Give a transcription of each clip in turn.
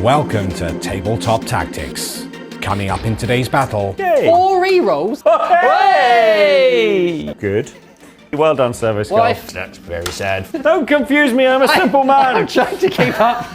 Welcome to Tabletop Tactics. Coming up in today's battle. Yay. 4 rerolls. Hey! Good. Well done, service Well, guy. that's very sad. Don't confuse me, I'm a simple man. I'm trying to keep up.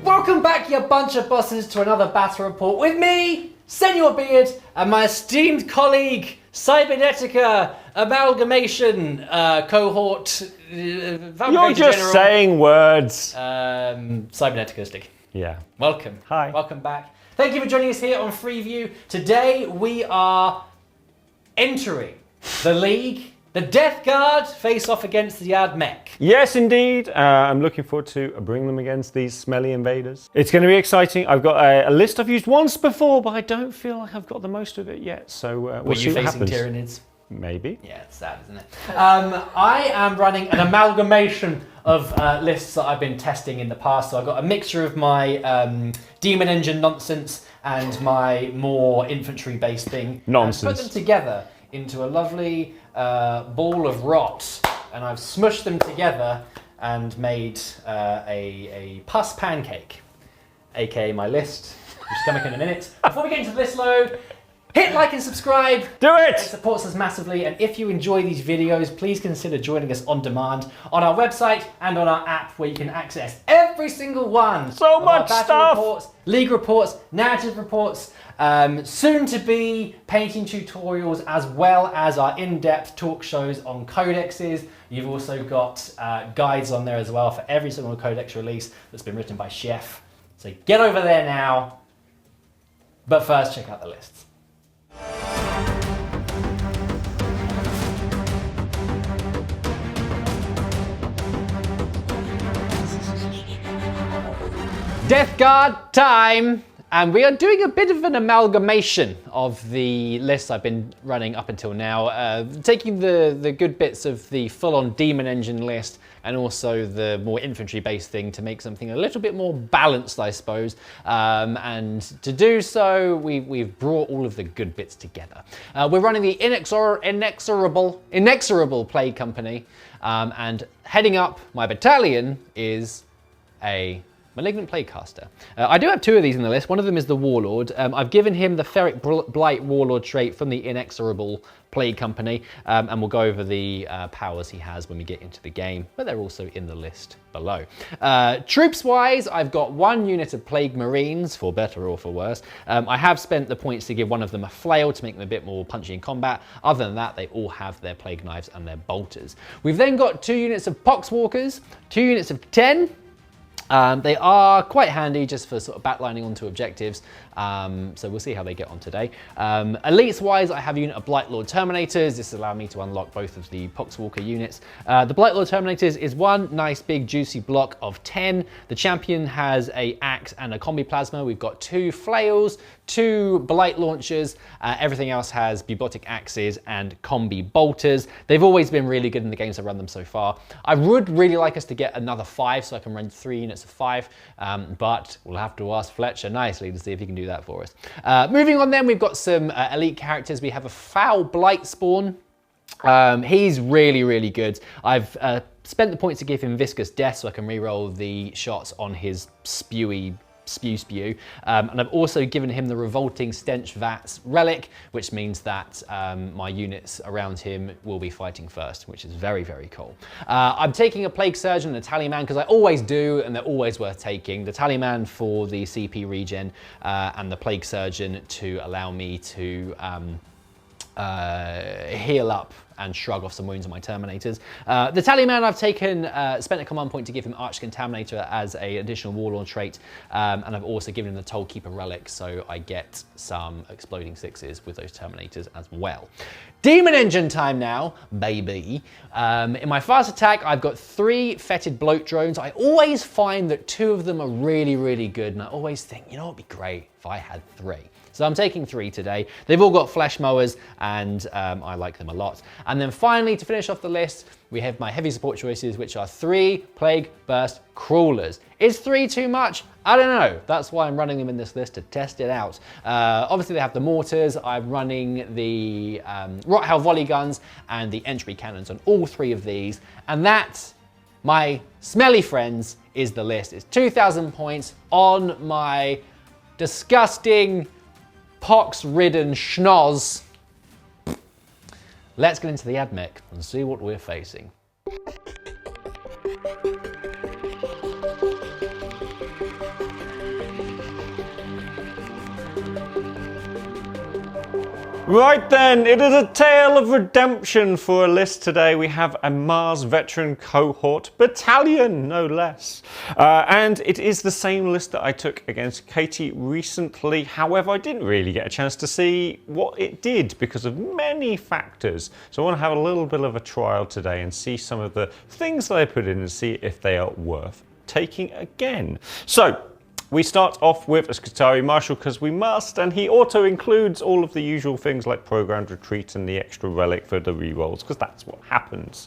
Welcome back, you bunch of bosses, to another battle report with me, Senor Beard, and my esteemed colleague, Cybernetica Amalgamation Cohort. You're just saying words. Cybernetica Stig. Yeah. Welcome. Hi. Welcome back. Thank you for joining us here on Freeview. Today we are entering the League. The Death Guard face off against the Ad Mech. Yes, indeed. I'm looking forward to bringing them against these smelly invaders. It's going to be exciting. I've got a list I've used once before, but I don't feel like I've got the most of it yet. So we'll see what happens. Were you facing Tyranids? Maybe. Yeah, it's sad, isn't it? I am running an amalgamation of lists that I've been testing in the past. So I've got a mixture of my Demon Engine nonsense and my more infantry-based thing. Nonsense. And put them together into a lovely ball of rot, and I've smushed them together and made a pus pancake, aka my list, which is coming in a minute. Before we get into the list though, hit like and subscribe. Do it! It supports us massively, and if you enjoy these videos, please consider joining us on demand on our website and on our app, where you can access every single one So of much our battle stuff! reports, league reports, narrative reports, soon to be painting tutorials, as well as our in-depth talk shows on codexes. You've also got guides on there as well for every single codex release that's been written by Chef. So get over there now. But first, check out the lists. Death Guard time! And we are doing a bit of an amalgamation of the lists I've been running up until now, taking the good bits of the full-on Demon Engine list and also the more infantry-based thing to make something a little bit more balanced, I suppose. And to do so, we've brought all of the good bits together. We're running the Inexorable Plague Company, and heading up my battalion is a Malignant Plaguecaster. I do have 2 of these in the list. One of them is the Warlord. I've given him the Ferric Blight Warlord trait from the Inexorable Plague Company, and we'll go over the powers he has when we get into the game, but they're also in the list below. Troops-wise, I've got 1 unit of Plague Marines, for better or for worse. I have spent the points to give one of them a flail to make them a bit more punchy in combat. Other than that, they all have their Plague Knives and their Bolters. We've then got 2 units of Poxwalkers, 2 units of 10, they are quite handy just for sort of backlining onto objectives, so we'll see how they get on today. Elites-wise, I have a unit of Blightlord Terminators. This allowed me to unlock both of the Poxwalker units. The Blightlord Terminators is 1 nice big juicy block of 10. The champion has a axe and a combi plasma. We've got 2 flails, 2 blight launchers. Everything else has bubotic axes and combi bolters. They've always been really good in the games I've run them so far. I would really like us to get another 5 so I can run 3 units of 5, but we'll have to ask Fletcher nicely to see if he can do that for us. Moving on then, we've got some elite characters. We have a Foul Blight Spawn. He's really, really good. I've spent the points to give him Viscous Death so I can reroll the shots on his spew. And I've also given him the Revolting Stench Vats relic, which means that my units around him will be fighting first, which is very, very cool. I'm taking a Plague Surgeon and a Tallyman because I always do, and they're always worth taking. The Tallyman for the CP regen, and the Plague Surgeon to allow me to heal up and shrug off some wounds on my Terminators. The Tallyman I've taken, spent a command point to give him Arch Contaminator as an additional Warlord trait, and I've also given him the Toll Keeper relic, so I get some Exploding Sixes with those Terminators as well. Demon Engine time now, baby. In my fast attack, I've got 3 Fetid Bloat Drones. I always find that 2 of them are really, really good, and I always think, you know what would be great if I had 3. So I'm taking 3 today. They've all got flesh mowers, and I like them a lot. And then finally, to finish off the list, we have my heavy support choices, which are 3 Plague Burst Crawlers. Is 3 too much? I don't know. That's why I'm running them in this list, to test it out. Obviously, they have the mortars. I'm running the Rot-Hell volley guns and the entry cannons on all 3 of these. And that, my smelly friends, is the list. It's 2,000 points on my disgusting, pox-ridden schnoz. Let's get into the AdMech and see what we're facing. Right then, it is a tale of redemption for a list today. We have a Mars Veteran Cohort Battalion, no less. And it is the same list that I took against Katie recently. However, I didn't really get a chance to see what it did because of many factors. So I want to have a little bit of a trial today and see some of the things that I put in and see if they are worth taking again. So, we start off with a Skitarii Marshal because we must, and he auto includes all of the usual things like Programmed Retreat and the extra relic for the rerolls, because that's what happens.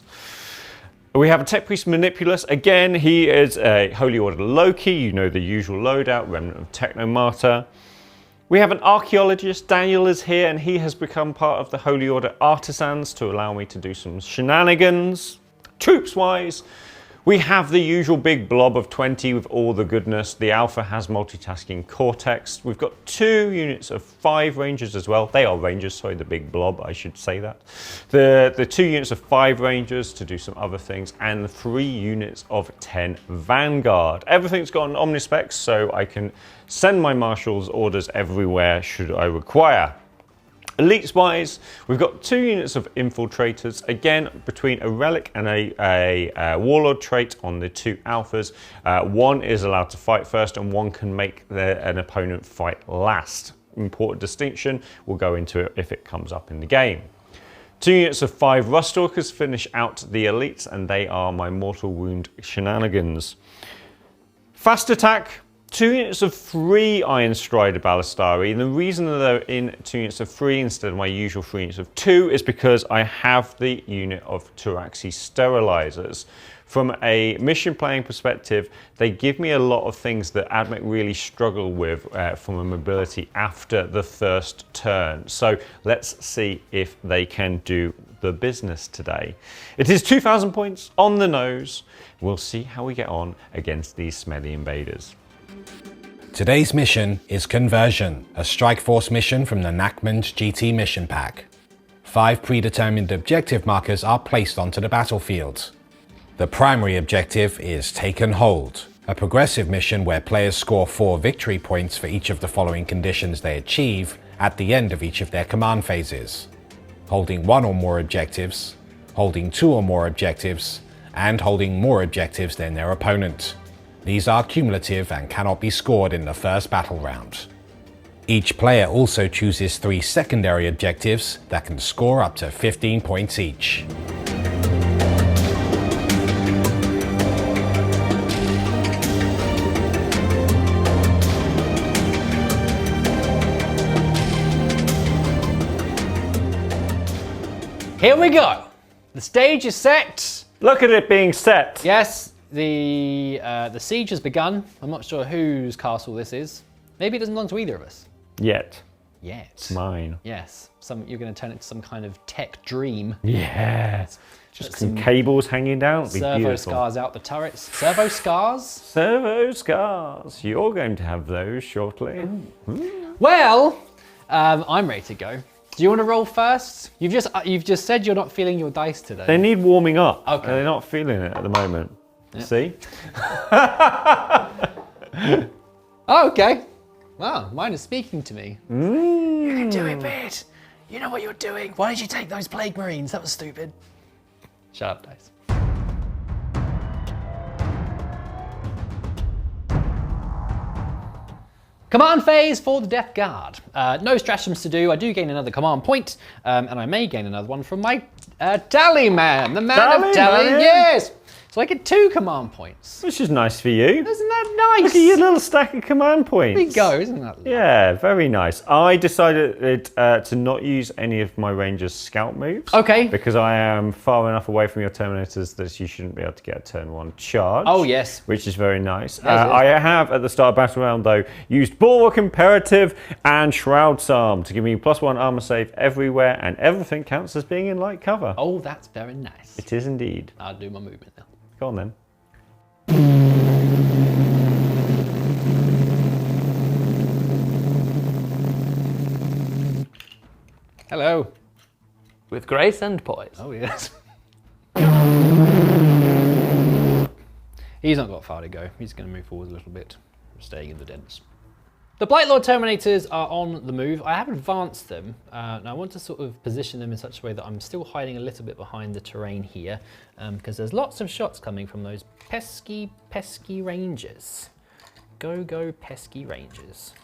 We have a Tech Priest Manipulus. Again, he is a Holy Order Loki, you know the usual loadout, Remnant of Technomartyr. We have an Archaeologist. Daniel is here, and he has become part of the Holy Order Artisans to allow me to do some shenanigans. Troops-wise, we have the usual big blob of 20 with all the goodness. The Alpha has multitasking Cortex. We've got 2 units of 5 Rangers as well. They are Rangers, sorry, the big blob, I should say that. The 2 units of 5 Rangers to do some other things, and 3 units of 10 Vanguard. Everything's got an Omnispec, so I can send my Marshal's orders everywhere should I require. Elites wise, we've got 2 units of Infiltrators, again between a Relic and a Warlord trait on the 2 Alphas. 1 is allowed to fight first and 1 can make an opponent fight last. Important distinction, we'll go into it if it comes up in the game. 2 units of 5 Ruststalkers finish out the Elites, and they are my Mortal Wound shenanigans. Fast attack, 2 units of 3 Iron Strider Ballistari, and the reason that they're in 2 units of 3 instead of my usual 3 units of 2 is because I have the unit of Turaxi Sterilizers. From a mission playing perspective, they give me a lot of things that AdMech really struggle with from a mobility after the first turn. So let's see if they can do the business today. It is 2,000 points on the nose. We'll see how we get on against these smelly invaders. Today's mission is Conversion, a Strike Force mission from the Nachmund GT mission pack. 5 predetermined objective markers are placed onto the battlefield. The primary objective is Take and Hold, a progressive mission where players score 4 victory points for each of the following conditions they achieve at the end of each of their command phases: holding 1 or more objectives, holding 2 or more objectives, and holding more objectives than their opponent. These are cumulative and cannot be scored in the first battle round. Each player also chooses 3 secondary objectives that can score up to 15 points each. Here we go. The stage is set. Look at it being set. Yes. The siege has begun. I'm not sure whose castle this is. Maybe it doesn't belong to either of us. Yet. Mine. Yes. You're going to turn it into some kind of tech dream. Yeah. Just some cables hanging down. Servo scars out the turrets. Servo scars? Servo scars. You're going to have those shortly. Well, I'm ready to go. Do you want to roll first? You've just said you're not feeling your dice today. They need warming up. Okay. They're not feeling it at the moment. Yep. See? Oh, okay. Wow, mine is speaking to me. You can do it, Beard. You know what you're doing. Why did you take those Plague Marines? That was stupid. Shut up, dice. Command phase for the Death Guard. No stratagems to do. I do gain another command point, and I may gain another one from my tally man, the man of tally. Yes. So I get 2 command points. Which is nice for you. Isn't that nice? Look at your little stack of command points. There you go, isn't that lovely? Yeah, very nice. I decided to not use any of my Rangers' scout moves. Okay. Because I am far enough away from your Terminators that you shouldn't be able to get a turn 1 charge. Oh, yes. Which is very nice. Yes, I have, at the start of Battle Round, though, used Bulwark Imperative and Shroud's Arm to give me +1 armor save everywhere, and everything counts as being in light cover. Oh, that's very nice. It is indeed. I'll do my movement now. Go on then. Hello. With grace and poise. Oh, yes. He's not got far to go. He's going to move forward a little bit, staying in the dens. The Blight Lord Terminators are on the move. I have advanced them. Now I want to sort of position them in such a way that I'm still hiding a little bit behind the terrain here, because there's lots of shots coming from those pesky, pesky Rangers. Go, pesky Rangers.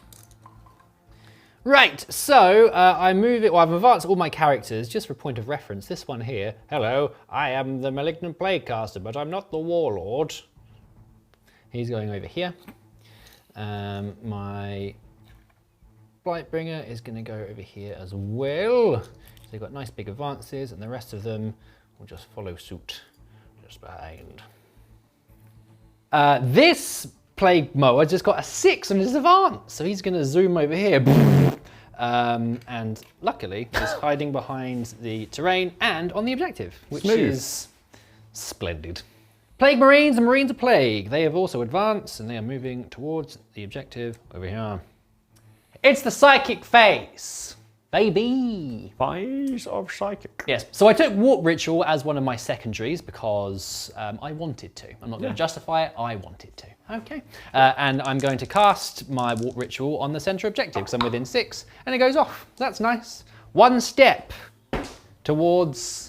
Right, so I move it, well, I've advanced all my characters, just for point of reference. This one here, hello, I am the Malignant Plaguecaster, but I'm not the Warlord. He's going over here. My Blightbringer is going to go over here as well. So they've got nice big advances, and the rest of them will just follow suit, just behind. This Plague Mower just got a 6 on his advance, so he's going to zoom over here. And luckily, he's hiding behind the terrain and on the objective, which is splendid. Plague Marines and Marines of Plague. They have also advanced and they are moving towards the objective over here. It's the psychic phase, baby. Phase of Psychic. Yes, so I took Warp Ritual as one of my secondaries because I wanted to. I'm not going to justify it, I wanted to. Okay. And I'm going to cast my Warp Ritual on the center objective because I'm within 6 and it goes off. That's nice. 1 step towards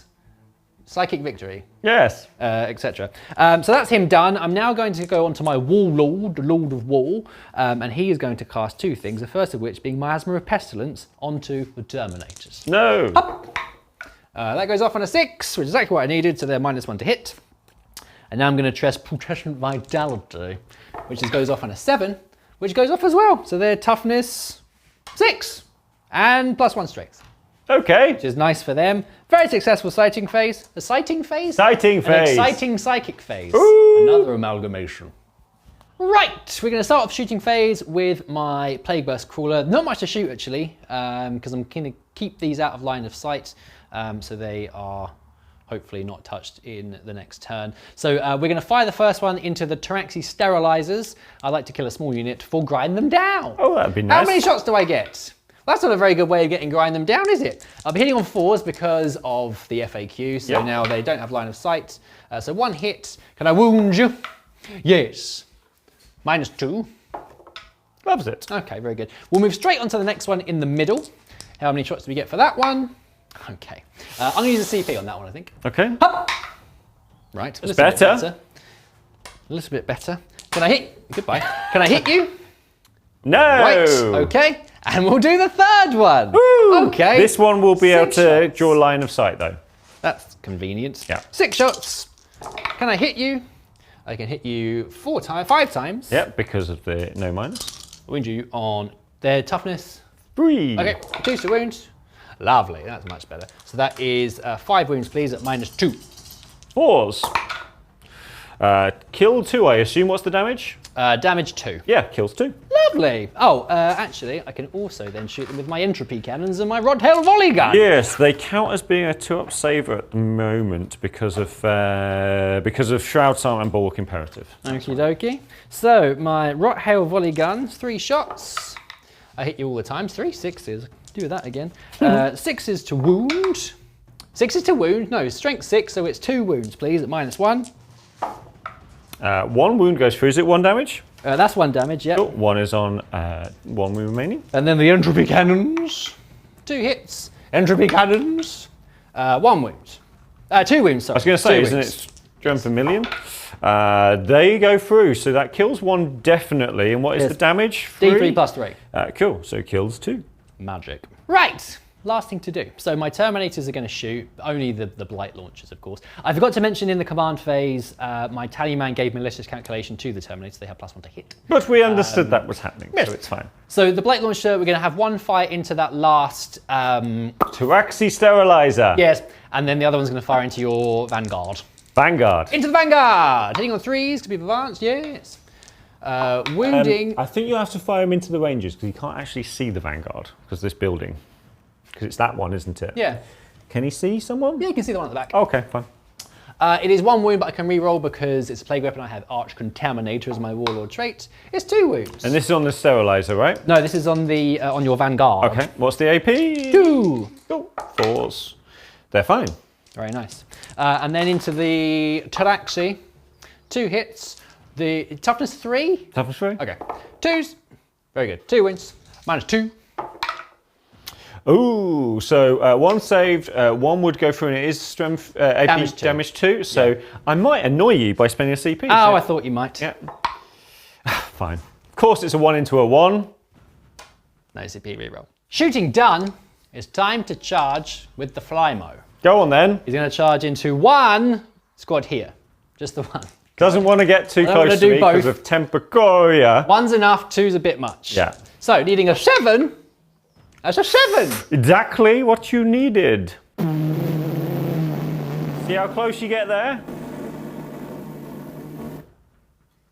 psychic victory. Yes. Etc. So that's him done. I'm now going to go on to my Warlord, the Lord of War, and he is going to cast 2 things, the first of which being Miasma of Pestilence onto the Terminators. No. That goes off on a 6, which is exactly what I needed, so they're -1 to hit. And now I'm going to test Putrescent Vitality, which goes off on a 7, which goes off as well. So they're Toughness 6 and +1 Strength. Okay. Which is nice for them. Very successful sighting phase. A sighting phase? Sighting phase. An exciting psychic phase. Ooh. Another amalgamation. Right, we're going to start off shooting phase with my Plague Burst Crawler. Not much to shoot actually, because I'm going to keep these out of line of sight, so they are hopefully not touched in the next turn. So we're going to fire the first one into the Tyraxi Sterilizers. I like to kill a small unit for grind them down. Oh, that'd be nice. How many shots do I get? Well, that's not a very good way of getting grind them down, is it? I'll be hitting on 4s because of the FAQ, so now they don't have line of sight. So 1 hit. Can I wound you? Yes. -2. Loves it. Okay, very good. We'll move straight on to the next one in the middle. How many shots do we get for that one? Okay. I'm going to use a CP on that one, I think. Okay. Right. It's better. A little bit better. Can I hit? Goodbye. Can I hit you? No. Right. Okay. And we'll do the third one. Woo. Okay. This one will be able 6 to shots. draw line of sight, though. That's convenient. Yeah. 6 shots. Can I hit you? I can hit you 5 times. Yep, because of the no minus. Wound you on their toughness. 3. Okay, 2 to wound. Lovely, that's much better. So that is 5 wounds, please, at -2. 4s. Kill 2, I assume. What's the damage? Damage 2. Yeah, kills 2. Lovely. Oh, actually, I can also then shoot them with my entropy cannons and my Rodhail volley gun. Yes, they count as being a 2-up saver at the moment because of Shroud's Arm and Bulwark Imperative. Okie dokie. So my Rodhail volley gun, 3 shots. I hit you all the time. 3 6s. Do that again. 6s to wound. 6s to wound. No, strength 6, so it's 2 wounds, please, at -1. 1 wound goes through. Is it 1 damage? That's 1 damage, yeah. Cool. 1 is on 1 wound remaining. And then the entropy cannons. 2 hits. Entropy cannons. 1 wound. 2 wounds, sorry. I was going to say, isn't it Strength per million? They go through, so that kills 1 definitely. And what is the damage? D3 +3. Cool, so kills 2. Magic. Right. last thing to do. So my Terminators are going to shoot, only the blight launchers, of course. I forgot to mention in the command phase, my tallyman gave malicious calculation to the Terminators. They have +1 to hit. But we understood that was happening, yes. so it's fine. So the blight launcher, we're going to have one fire into that last... Taraxi Sterilizer. yes, and then the other one's going to fire into your Vanguard. Vanguard. Into the Vanguard! Hitting on 3s, could be advanced, yes. Wounding... I think you have to fire him into the Rangers because you can't actually see the Vanguard because of this building. Because it's that one, isn't it? yeah. Can he see someone? Yeah, you can see the one at the back. Okay, fine. It is 1 wound, but I can re-roll because it's a plague weapon. I have Arch Contaminator as my Warlord trait. It's 2 wounds. And this is on the Sterilizer, right? No, this is on the on your Vanguard. Okay, what's the AP? 2. Oh, 4s. They're fine. Very nice. And then into the Taraxi. 2 hits. The toughness 3. Toughness 3? Okay. 2s. Very good. 2 wins. -2. Ooh, so 1 saved, 1 would go through, and it is strength AP damage 2. So I might annoy you by spending a CP. Oh, I thought you might. Yeah. Fine. Of course, it's a 1 into a 1. No CP reroll. Shooting done. It's time to charge with the Flymo. Go on then. He's going to charge into 1 squad here. Just the 1. Doesn't want to get too close to me because of Tempecoria. 1's enough, 2's a bit much. Yeah. So, needing a 7. That's a 7. Exactly what you needed. See how close you get there?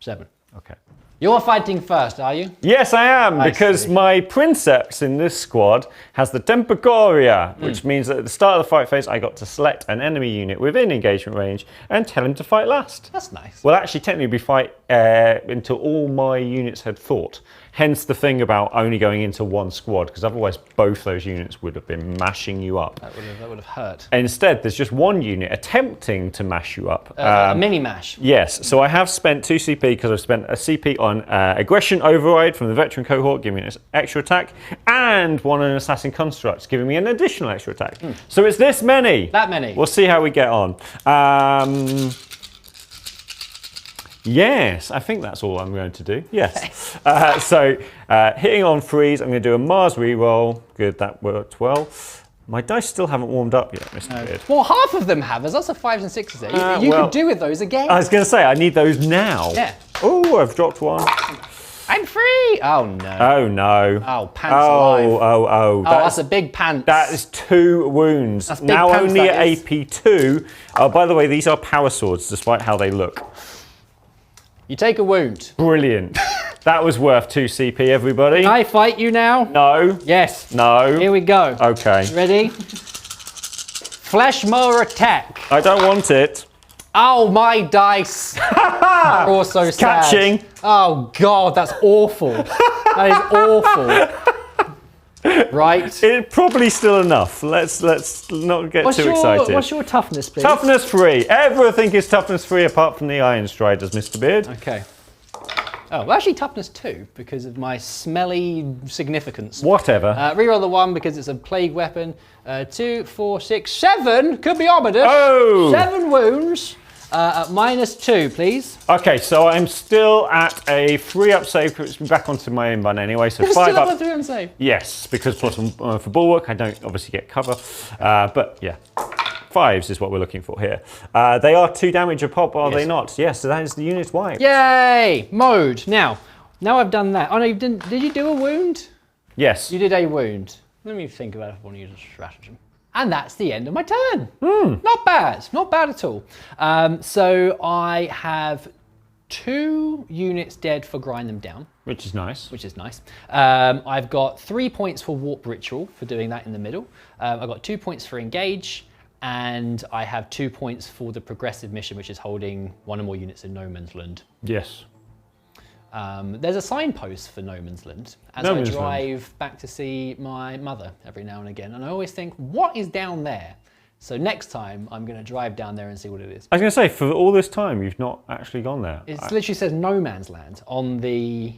7. Okay. You're fighting first, are you? Yes, I am, because see. my Princeps in this squad has the Tempecoria, which means that at the start of the fight phase, I got to select an enemy unit within engagement range and tell him to fight last. That's nice. Well, actually, technically, we fight until all my units had fought. Hence the thing about only going into 1 squad, because otherwise both those units would have been mashing you up. That would have hurt. Instead, there's just 1 unit attempting to mash you up. A mini mash. Yes, so I have spent 2 CP because I've spent a CP on Aggression Override from the Veteran Cohort, giving me an extra attack, and 1 on Assassin Construct, giving me an additional extra attack. So it's this many. That many. We'll see how we get on. Yes, I think that's all I'm going to do. Yes. So hitting on 3s, I'm going to do a Mars reroll. Good, that worked well. My dice still haven't warmed up yet, Mr. Beard. Well, half of them have. There's lots of 5s and 6s there. You could do with those again. I was going to say, I need those now. Yeah. Oh, I've dropped 1. I'm free. Oh, no. Oh, no. Oh, pants alive. Oh. That's a big pants. That is 2 wounds. That's big now pants, only that at is. AP 2. Oh, by the way, these are power swords, despite how they look. You take a wound. Brilliant. That was worth 2 CP, everybody. Can I fight you now? No. Yes. No. Here we go. Okay. Ready? Flesh mower attack. I don't want it. Oh, my dice. They're also sad. Catching. Oh, God, that's awful. That is awful. Right. It's probably still enough. Let's not get too excited. What's your toughness, please? Toughness 3. Everything is toughness 3 apart from the Iron Striders, Mr. Beard. Okay. Oh, well, actually toughness 2 because of my smelly significance. Whatever. Reroll the 1 because it's a plague weapon. 2, 4, 6, 7. Could be Armidus. Oh! 7 wounds. At -2, please. Okay, so I'm still at a 3-up save. It's back onto my own run anyway. So You're 5 still up. up a 3 save. Yes, because plus for bulwark, I don't obviously get cover. But yeah, 5s is what we're looking for here. They are 2 damage a pop, are they not? Yes, so that is the unit wipe. Yay! Mode. Now I've done that. Oh no, you didn't. Did you do a wound? Yes. You did a wound. Let me think about if I want to use a stratagem. And that's the end of my turn. Not bad. Not bad at all. So I have 2 units dead for grind them down. Which is nice. Which is nice. I've got 3 points for Warp Ritual for doing that in the middle. I've got 2 points for Engage. And I have 2 points for the Progressive mission, which is holding 1 or more units in No Man's Land. Yes. There's a signpost for No Man's Land as I drive back to see my mother every now and again. And I always think, what is down there? So next time I'm going to drive down there and see what it is. I was going to say, for all this time, you've not actually gone there. It literally says No Man's Land on the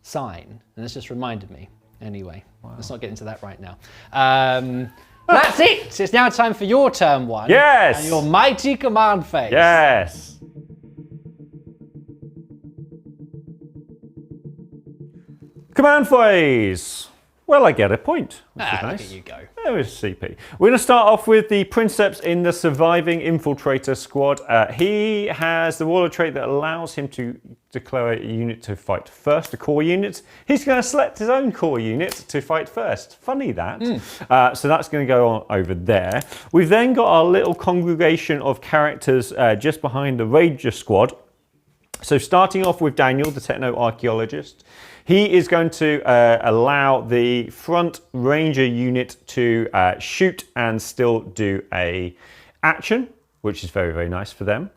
sign. And it's just reminded me. Anyway, let's not get into that right now. That's it. It's now time for your turn 1. Yes. And your mighty command phase. Yes. Command phase. Well, I get a point, which is Look nice. at you go. There is CP. We're going to start off with the Princeps in the Surviving Infiltrator squad. He has the Warlord trait that allows him to declare a unit to fight first, a core unit. He's going to select his own core unit to fight first. Funny that. So that's going to go on over there. We've then got our little congregation of characters just behind the Ranger squad. So starting off with Daniel, the techno-archaeologist. He is going to allow the front ranger unit to shoot and still do a action, which is very, very nice for them.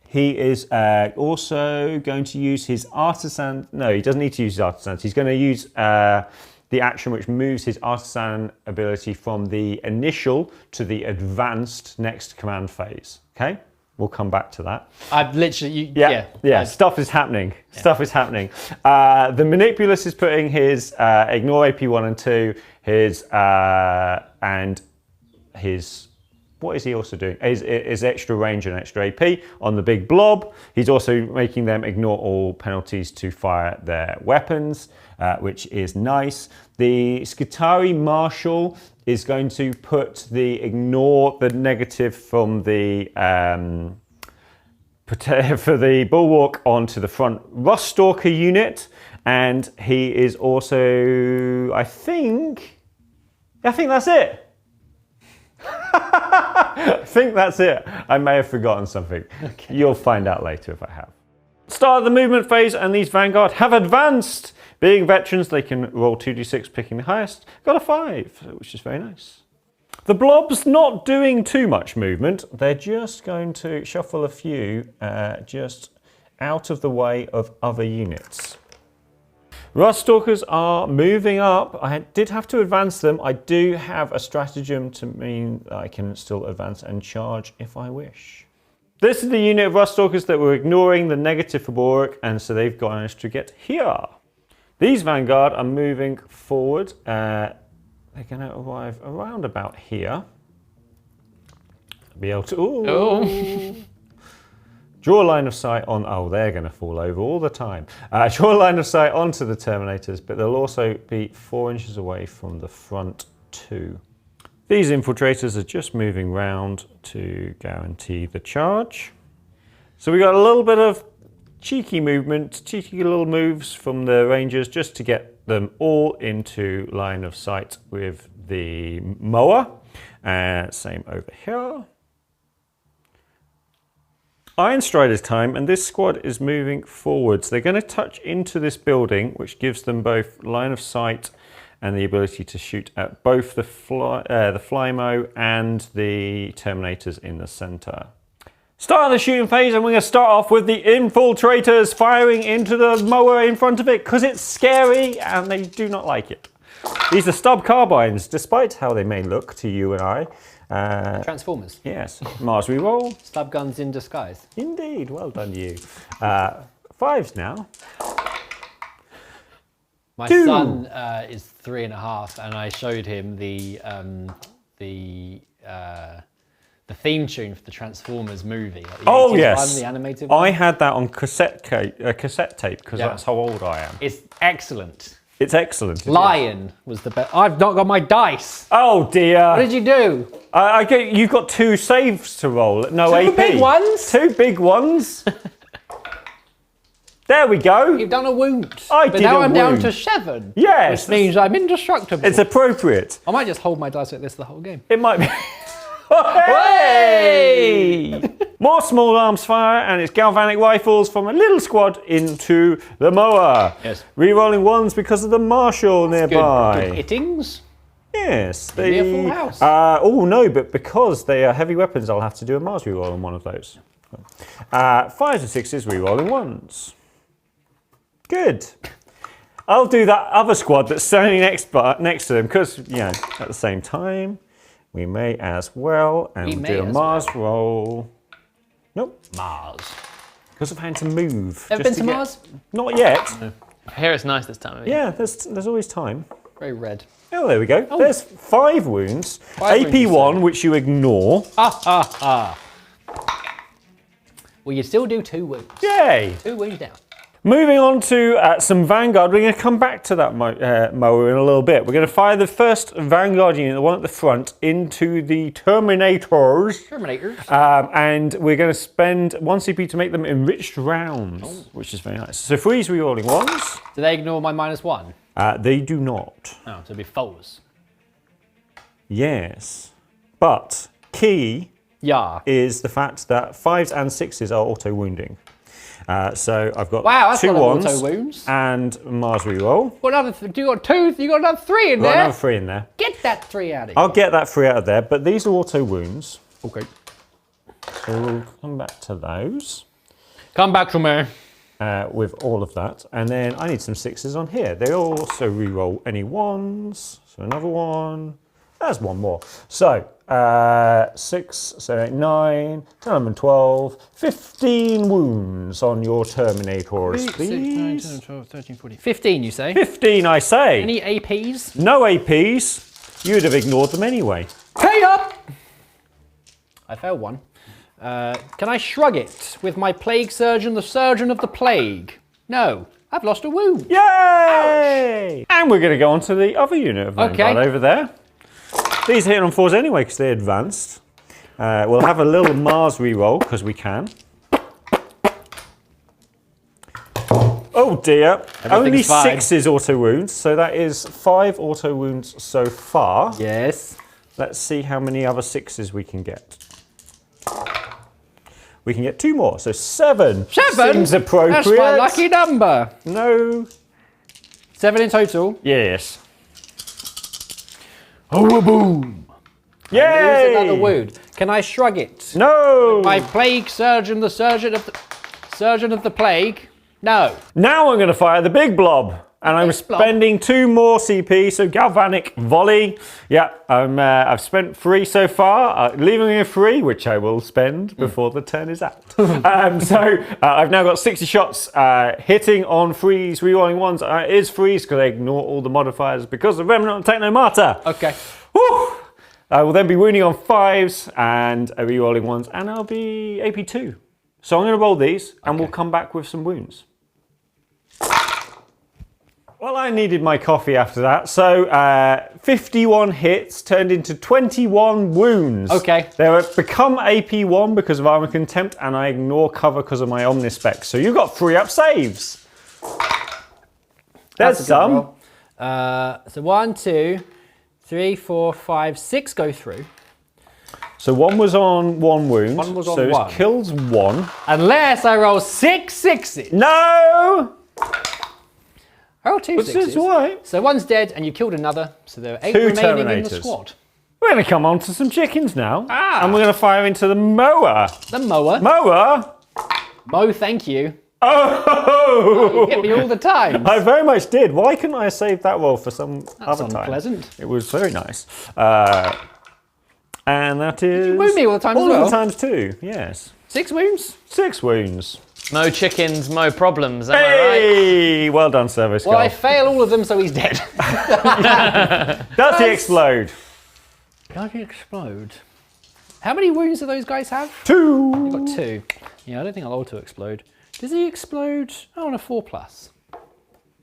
He is also going to use his artisan. No, he doesn't need to use his artisans. He's going to use the action which moves his artisan ability from the initial to the advanced next command phase. Okay? We'll come back to that. I've literally, Stuff is happening. Yeah. Stuff is happening. The Manipulus is putting his ignore AP 1 and 2, his and his. What is he also doing? His extra range and extra AP on the big blob. He's also making them ignore all penalties to fire their weapons, which is nice. The Skitari Marshal is going to put ignore the negative from the for the Bulwark onto the front Ruststalker unit, and he is also, I think that's it. I think that's it. I may have forgotten something. Okay. You'll find out later if I have. Start of the movement phase, and these Vanguard have advanced. Being veterans, they can roll 2d6, picking the highest. Got a 5, which is very nice. The Blob's not doing too much movement. They're just going to shuffle a few just out of the way of other units. Ruststalkers are moving up. I did have to advance them. I do have a stratagem to mean that I can still advance and charge if I wish. This is the unit of Ruststalkers that were ignoring the negative for Bulwark, and so they've managed to get here. These Vanguard are moving forward. They're going to arrive around about here. Be able to draw a line of sight on. Oh, they're going to fall over all the time. Draw a line of sight onto the Terminators, but they'll also be 4 inches away from the front 2. These Infiltrators are just moving round to guarantee the charge. So we got a little bit of cheeky movement, cheeky little moves from the Rangers just to get them all into line of sight with the mower. Same over here. Iron Strider's time, and this squad is moving forwards. They're going to touch into this building, which gives them both line of sight and the ability to shoot at both the Flymo and the Terminators in the center. Start of the shooting phase, and we're going to start off with the Infiltrators firing into the mower in front of it because it's scary and they do not like it. These are stub carbines, despite how they may look to you and I. Transformers. Yes. Mars reroll. Stub guns in disguise. Indeed. Well done, you. 5s now. My son is 3.5, and I showed him the theme tune for the Transformers movie. Like the 80s yes. one, the animated one. I had that on cassette tape because that's how old I am. It's excellent. It's excellent. Lion was the best. I've not got my dice. Oh dear. What did you do? You've got 2 saves to roll. No AP. 2 big ones? 2 big ones. There we go. You've done a wound. But now I'm down to 7. Yes. Which means I'm indestructible. It's appropriate. I might just hold my dice like this the whole game. It might be. Hey! More small arms fire, and it's galvanic rifles from a little squad into the mower. Yes. Rerolling 1s because of the Marshal nearby. Good hittings. Yes. Maybe a full house. Oh no, but because they are heavy weapons, I'll have to do a Mars reroll on one of those. 5s and 6s, rerolling 1s. Good. I'll do that other squad that's standing next to them because, at the same time, we may as well. And do a Mars roll. Nope. Mars. Because I've had to move. Ever been to Mars? Not yet. I hear it's nice this time of year. Yeah, there's always time. Very red. Oh, there we go. Oh. There's 5 wounds. 5 AP 1, which you ignore. Well, you still do 2 wounds. Yay! 2 wounds down. Moving on to some Vanguard. We're going to come back to that mower in a little bit. We're going to fire the first Vanguard unit, the one at the front, into the Terminators. And we're going to spend 1 CP to make them enriched rounds, which is very nice. So freeze rerolling ones. Do they ignore my -1? They do not. Oh, so it'll be foes. Yes. But key Yeah. is the fact that 5s and 6s are auto-wounding. So I've got Wow, that's 2 one of ones the auto wounds. and Mars reroll. What another? You got 2. You got another 3 in Got there. another 3 in there. Get that 3 out of here. I'll get that 3 out of there, but these are auto wounds. Okay. So we'll come back to those Come back to me. with all of that. And then I need some 6s on here. They also reroll any 1s. So another 1. There's 1 more. So 6, 7, 8, 9, 10, 11, 12, 15 wounds on your Terminators, 6, please. 9, 10, 12, 13, 14. 15, you say? 15, I say. Any APs? No APs. You'd have ignored them anyway. Pay up! I failed 1. Can I shrug it with my Plague Surgeon, the Surgeon of the Plague? No, I've lost a wound. Yay! And we're going to go on to the other unit of Vanguard over there. These are hitting on 4s anyway because they're advanced. We'll have a little Mars reroll because we can. Oh dear, only fine. 6s auto wounds, so that is 5 auto wounds so far. Yes. Let's see how many other 6s we can get. We can get 2 more, so 7. 7? Seems appropriate. That's my lucky number. No. 7 in total. Yes. Oh, boom. Yay! There's another wound. Can I shrug it? No. My Plague Surgeon, the Surgeon of the Plague? No. Now I'm going to fire the big blob. And I'm spending 2 more CP, so Galvanic Volley. Yeah, I've spent 3 so far, leaving me a 3, which I will spend before the turn is out. I've now got 60 shots hitting on freeze, rerolling 1s. It is freeze because I ignore all the modifiers because of Remnant and Technomata. Okay. Whew. I will then be wounding on 5s and rerolling 1s, and I'll be AP2. So I'm going to roll these, and we'll come back with some wounds. Well, I needed my coffee after that, so 51 hits turned into 21 wounds. Okay. They have become AP1 because of Armour of Contempt, and I ignore cover because of my Omnispec. So you've got 3-up saves. There's some. So 1, 2, 3, 4, 5, 6 go through. So 1 was on 1 wound. 1 was on so 1. it kills 1. Unless I roll 6 6s. No! I roll 2 This 6s. is right. So 1's dead and you killed another. So there are 8 2 remaining in the Terminators. squad. We're going to come on to some chickens now. Ah. And we're going to fire into the mower. The mower. Mower? Mo, thank you. Oh! You hit me all the time. I very much did. Why couldn't I save that roll for some other time? Unpleasant. It was very nice. And that is... You wound me all the time all as well. of the times too, yes. 6 wounds? 6 wounds. Mo chickens, mo problems, am I right? Hey! Well done, Service Well, I Guy. fail all of them, so he's dead. Does he explode? Does he explode? How many wounds do those guys have? 2! You've got 2. Yeah, I don't think I'll auto-explode. Does he explode? Oh, on a 4+.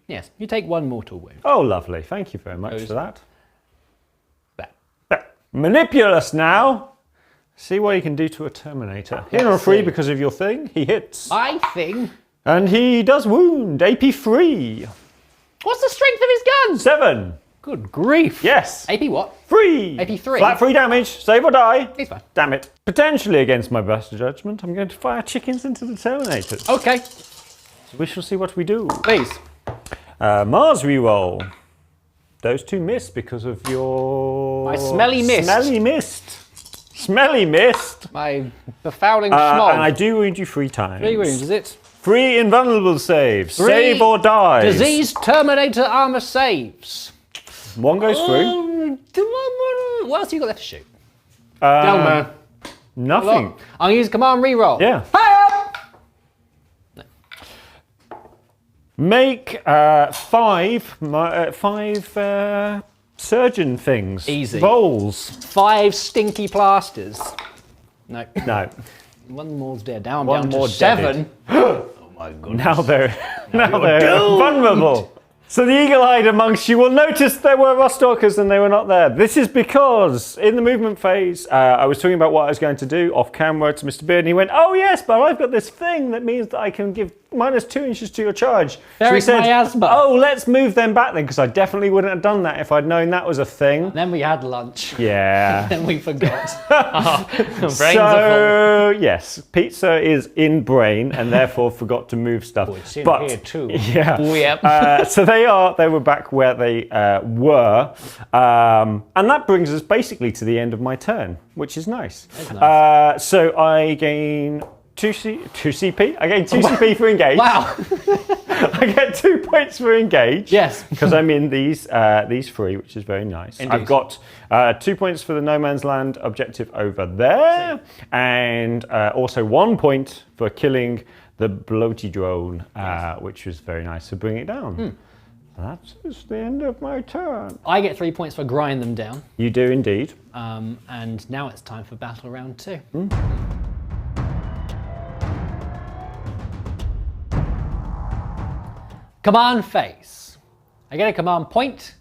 Yes, you take 1 mortal wound. Oh, lovely. Thank you very much for that. That. Manipulous now. See what he can do to a Terminator. Hit on 3 because of your thing. He hits. My thing? And he does wound. AP3. What's the strength of his gun? 7. Good grief. Yes. AP what? 3. AP3. Flat 3 damage. Save or die. He's fine. Damn it. Potentially against my best judgment, I'm going to fire chickens into the Terminators. Okay. So we shall see what we do. Please. Mars reroll. Those 2 miss because of your... My smelly mist. Smelly mist. Smelly mist. My befouling smog. And I do wound you 3 times. 3 wounds, is it? 3 invulnerable saves. 3 Save or die. Disease Terminator armor saves. 1 goes through. What else have you got left to shoot? Nothing. I'm going to use command reroll. Yeah. Make 5 surgeon things. Easy. Rolls. 5 stinky plasters. No. No. 1 more's dead. Now I'm One down more to 7. Oh my goodness. Now they're vulnerable. So the eagle-eyed amongst you will notice there were Rostalkers and they were not there. This is because in the movement phase, I was talking about what I was going to do off camera to Mr. Beard, and he went, "Oh yes, but I've got this thing that means that I can give -2 inches to your charge." So we said, miasma. "Oh, let's move them back then," because I definitely wouldn't have done that if I'd known that was a thing. Then we had lunch. Yeah. Then we forgot. Brains are So yes, pizza is in brain and therefore forgot to move stuff. It's in but here too. yeah, full. Yep. so they were back where they were, and that brings us basically to the end of my turn, which is nice. That's So I gain 2 CP. I gain 2 CP for engage. Wow. I get 2 points for engage. Yes. Because I'm in these 3, which is very nice. Indeed. I've got 2 points for the No Man's Land objective over there, and also 1 point for killing the bloaty drone, which was very nice. So bring it down. That's just the end of my turn. I get 3 points for grind them down. You do indeed. And now it's time for battle round 2. Command phase. I get a command point.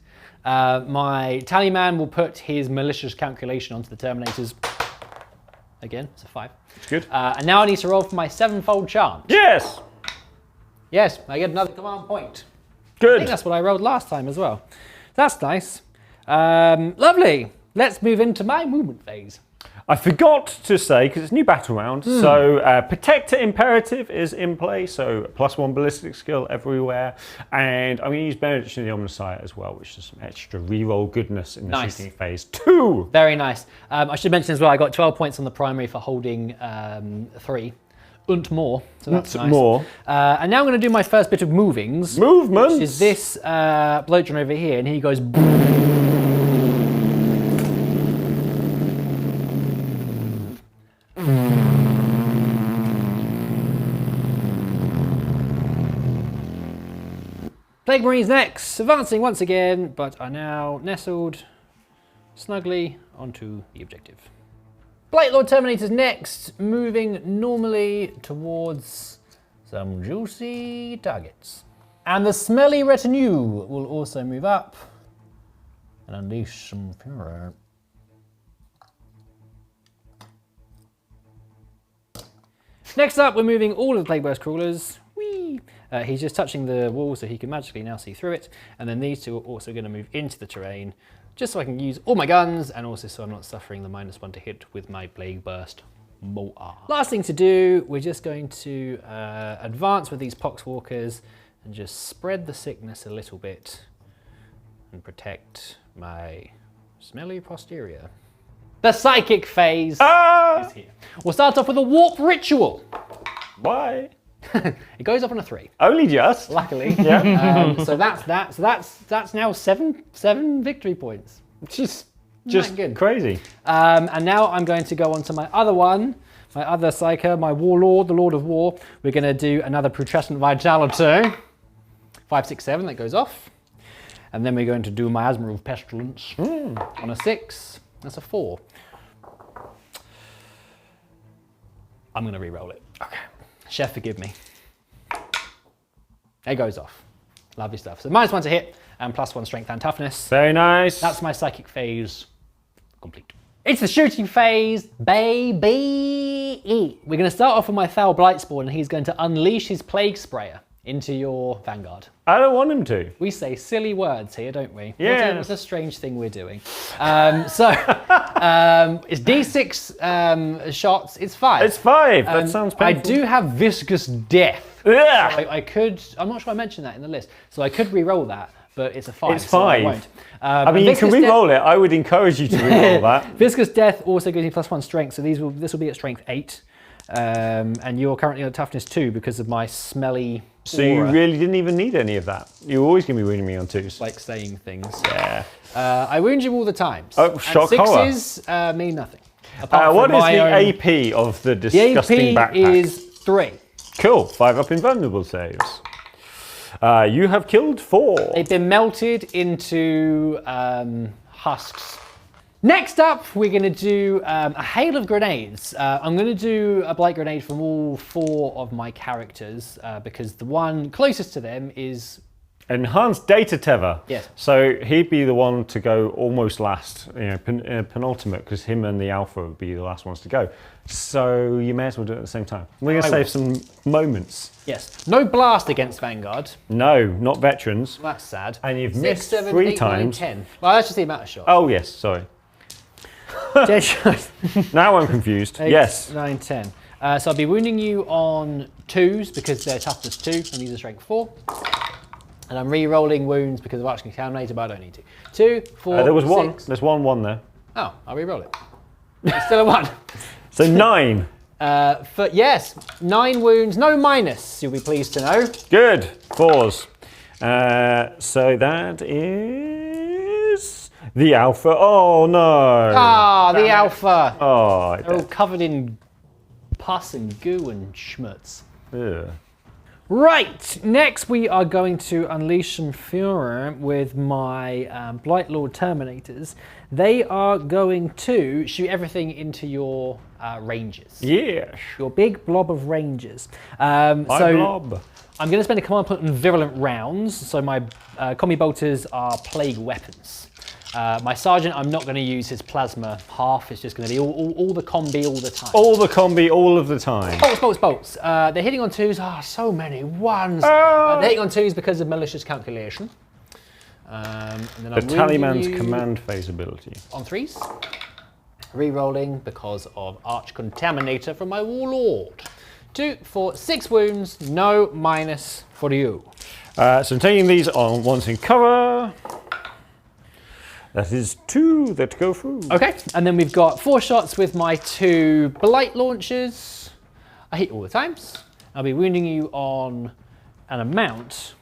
My tallyman will put his malicious calculation onto the Terminators. Again, it's a 5. It's good. And now I need to roll for my 7-fold charm. Yes. Yes, I get another command point. I Good. think that's what I rolled last time as well. That's nice. Lovely. Let's move into my movement phase. I forgot to say, because it's new battle round, so Protector Imperative is in play, so +1 ballistic skill everywhere, and I'm going to use Benediction of the Omniscient as well, which is some extra reroll goodness in the Nice. shooting phase 2. Very nice. I should mention as well, I got 12 points on the primary for holding 3 and more, so that's nice. More. And now I'm going to do my first bit of movings. Movement. Which is this blowdron over here, and he goes. Plague Marines next, advancing once again, but are now nestled snugly onto the objective. Blight Lord Terminators next, moving normally towards some juicy targets. And the smelly retinue will also move up and unleash some fury. Next up, we're moving all of the Plague Burst Crawlers. Whee! He's just touching the wall so he can magically now see through it. And then these two are also going to move into the terrain, just so I can use all my guns, and also so I'm not suffering the -1 to hit with my Plague Burst mortar. Last thing to do, we're just going to advance with these Poxwalkers and just spread the sickness a little bit and protect my smelly posterior. The psychic phase is here. We'll start off with a warp ritual. Why? It goes up on a 3. Only just. Luckily. Yeah. So that's that. So that's now seven victory points. Just good. crazy. And now I'm going to go on to my other one, my other Psyker, my Warlord, the Lord of War. We're going to do another Putrescent Vitality. 5, 6, 7, that goes off. And then we're going to do my Miasma of Pestilence on a 6. That's a 4. I'm going to re-roll it. Okay. Chef, forgive me. It goes off. Lovely stuff. So -1 to hit and +1 strength and toughness. Very nice. That's my psychic phase complete. It's the shooting phase, baby. We're going to start off with my Foul Blightspawn, and he's going to unleash his Plague Sprayer into your vanguard. I don't want him to. We say silly words here, don't we? Yeah. It's a strange thing we're doing. It's D6 shots, it's 5. It's 5. That sounds painful. I do have Viscous Death. Yeah. So I could, I'm not sure I mentioned that in the list, so I could re-roll that, but it's a 5. It's so 5. I won't. I mean, you can re-roll it. I would encourage you to re-roll that. Viscous Death also gives you +1 strength, so this will be at strength 8. And you're currently on toughness 2 because of my smelly So you aura. really didn't even need any of that. You're always going to be wounding me on 2s. Like saying things. Yeah. I wound you all the time. Oh, shock horror. 6s mean nothing. Apart What from is my the own- AP of the The disgusting AP backpack? is 3. Cool. 5 up invulnerable saves. You have killed 4. They've been melted into husks. Next up, we're going to do a hail of grenades. I'm going to do a blight grenade from all 4 of my characters because the one closest to them is... Enhanced data tether. Yes. So he'd be the one to go almost last, penultimate, because him and the alpha would be the last ones to go. So you may as well do it at the same time. We're going to save some moments. Yes. No blast against Vanguard. No, not veterans. That's sad. And you've 6, missed 7, 3 8, 9, times. 10. Well, that's just the amount of shots. Oh, yes, sorry. 10 shots. Now I'm confused. 8, Yes. 9, 10. So I'll be wounding you on 2s because they're toughness 2 and these are strength 4. And I'm re-rolling wounds because of Arch Contaminator, but I don't need to. 2, 4, there was 1. 6. There's 1 there. Oh, I'll re-roll it. It's still a 1. So 9. Yes, 9 wounds, no minus, you'll be pleased to know. Good. 4s. So that is the alpha. Oh no. Ah, the alpha. Oh. They're all covered in pus and goo and schmutz. Ugh. Right, next we are going to unleash some fury with my Blight Lord Terminators. They are going to shoot everything into your ranges. Yes. Your big blob of ranges. Blob. I'm going to spend a command point on virulent rounds. So my combi bolters are plague weapons. My sergeant, I'm not going to use his plasma half. It's just going to be all the combi all the time. All the combi all of the time. Bolts. They're hitting on 2s. Ah, so many 1s. They're hitting on 2s because of malicious calculation. And then The Tallyman's command phase ability. on 3s. Re-rolling because of Arch Contaminator from my Warlord. 2, 4, 6 wounds, no minus for you. So I'm taking these on once in cover. That is 2 that go through. Okay, and then we've got 4 shots with my 2 Blight launchers. I hit all the times. I'll be wounding you on an amount,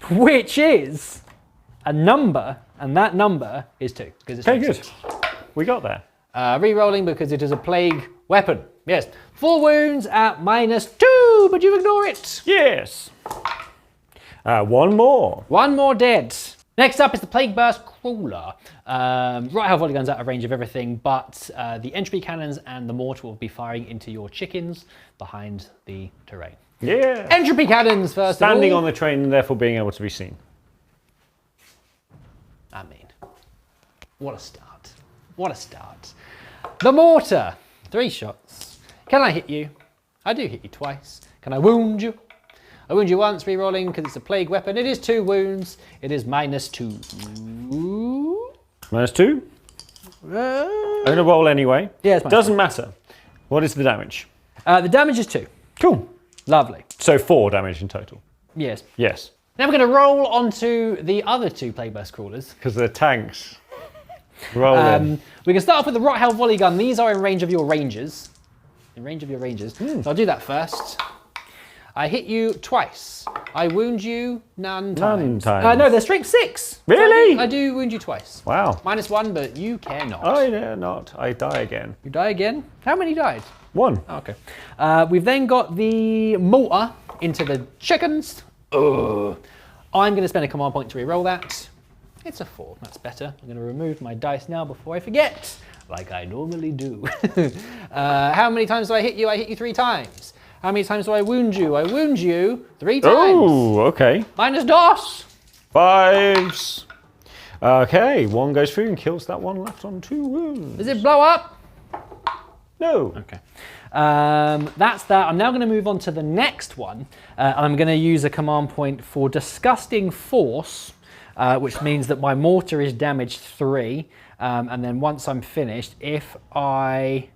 which is a number, and that number is 2. Okay, good. We got there. Re-rolling because it is a plague weapon. Yes, 4 wounds at -2, but you ignore it. Yes. 1 more. 1 more dead. Next up is the Plague Burst Crawler. Right how volley guns out of range of everything, but the entropy cannons and the mortar will be firing into your chickens behind the terrain. Yeah. Entropy cannons first Standing of all. on the train and therefore being able to be seen. I mean, what a start. What a start. The mortar, 3 shots. Can I hit you? I do hit you twice. Can I wound you? I wound you once, re-rolling because it's a plague weapon. It is 2 wounds. It is -2. -2? I'm going to roll anyway. Yeah, it's Doesn't matter. What is the damage? The damage is 2. Cool. Lovely. So 4 damage in total. Yes. Yes. Now we're going to roll onto the other 2 Plague Burst Crawlers. Because they're tanks. Roll in. We can start off with the Rot Hell Volley Gun. These are in range of your rangers. In range of your rangers. So I'll do that first. I hit you twice. I wound you none times. No, they're strength 6. Really? So I do wound you twice. Wow. -1, but you cannot. I dare not. I die again. You die again? How many died? 1. Oh, okay. We've then got the mortar into the chickens. Ugh. I'm going to spend a command point to re-roll that. It's a 4. That's better. I'm going to remove my dice now before I forget, like I normally do. How many times do I hit you? I hit you 3 times. How many times do I wound you? I wound you 3 times. Oh, okay. -2. 5s. Okay, 1 goes through and kills that one left on 2 wounds. Does it blow up? No. Okay. That's that. I'm now going to move on to the next one. And I'm going to use a command point for Disgusting Force, which means that my mortar is damaged 3. And then once I'm finished, if I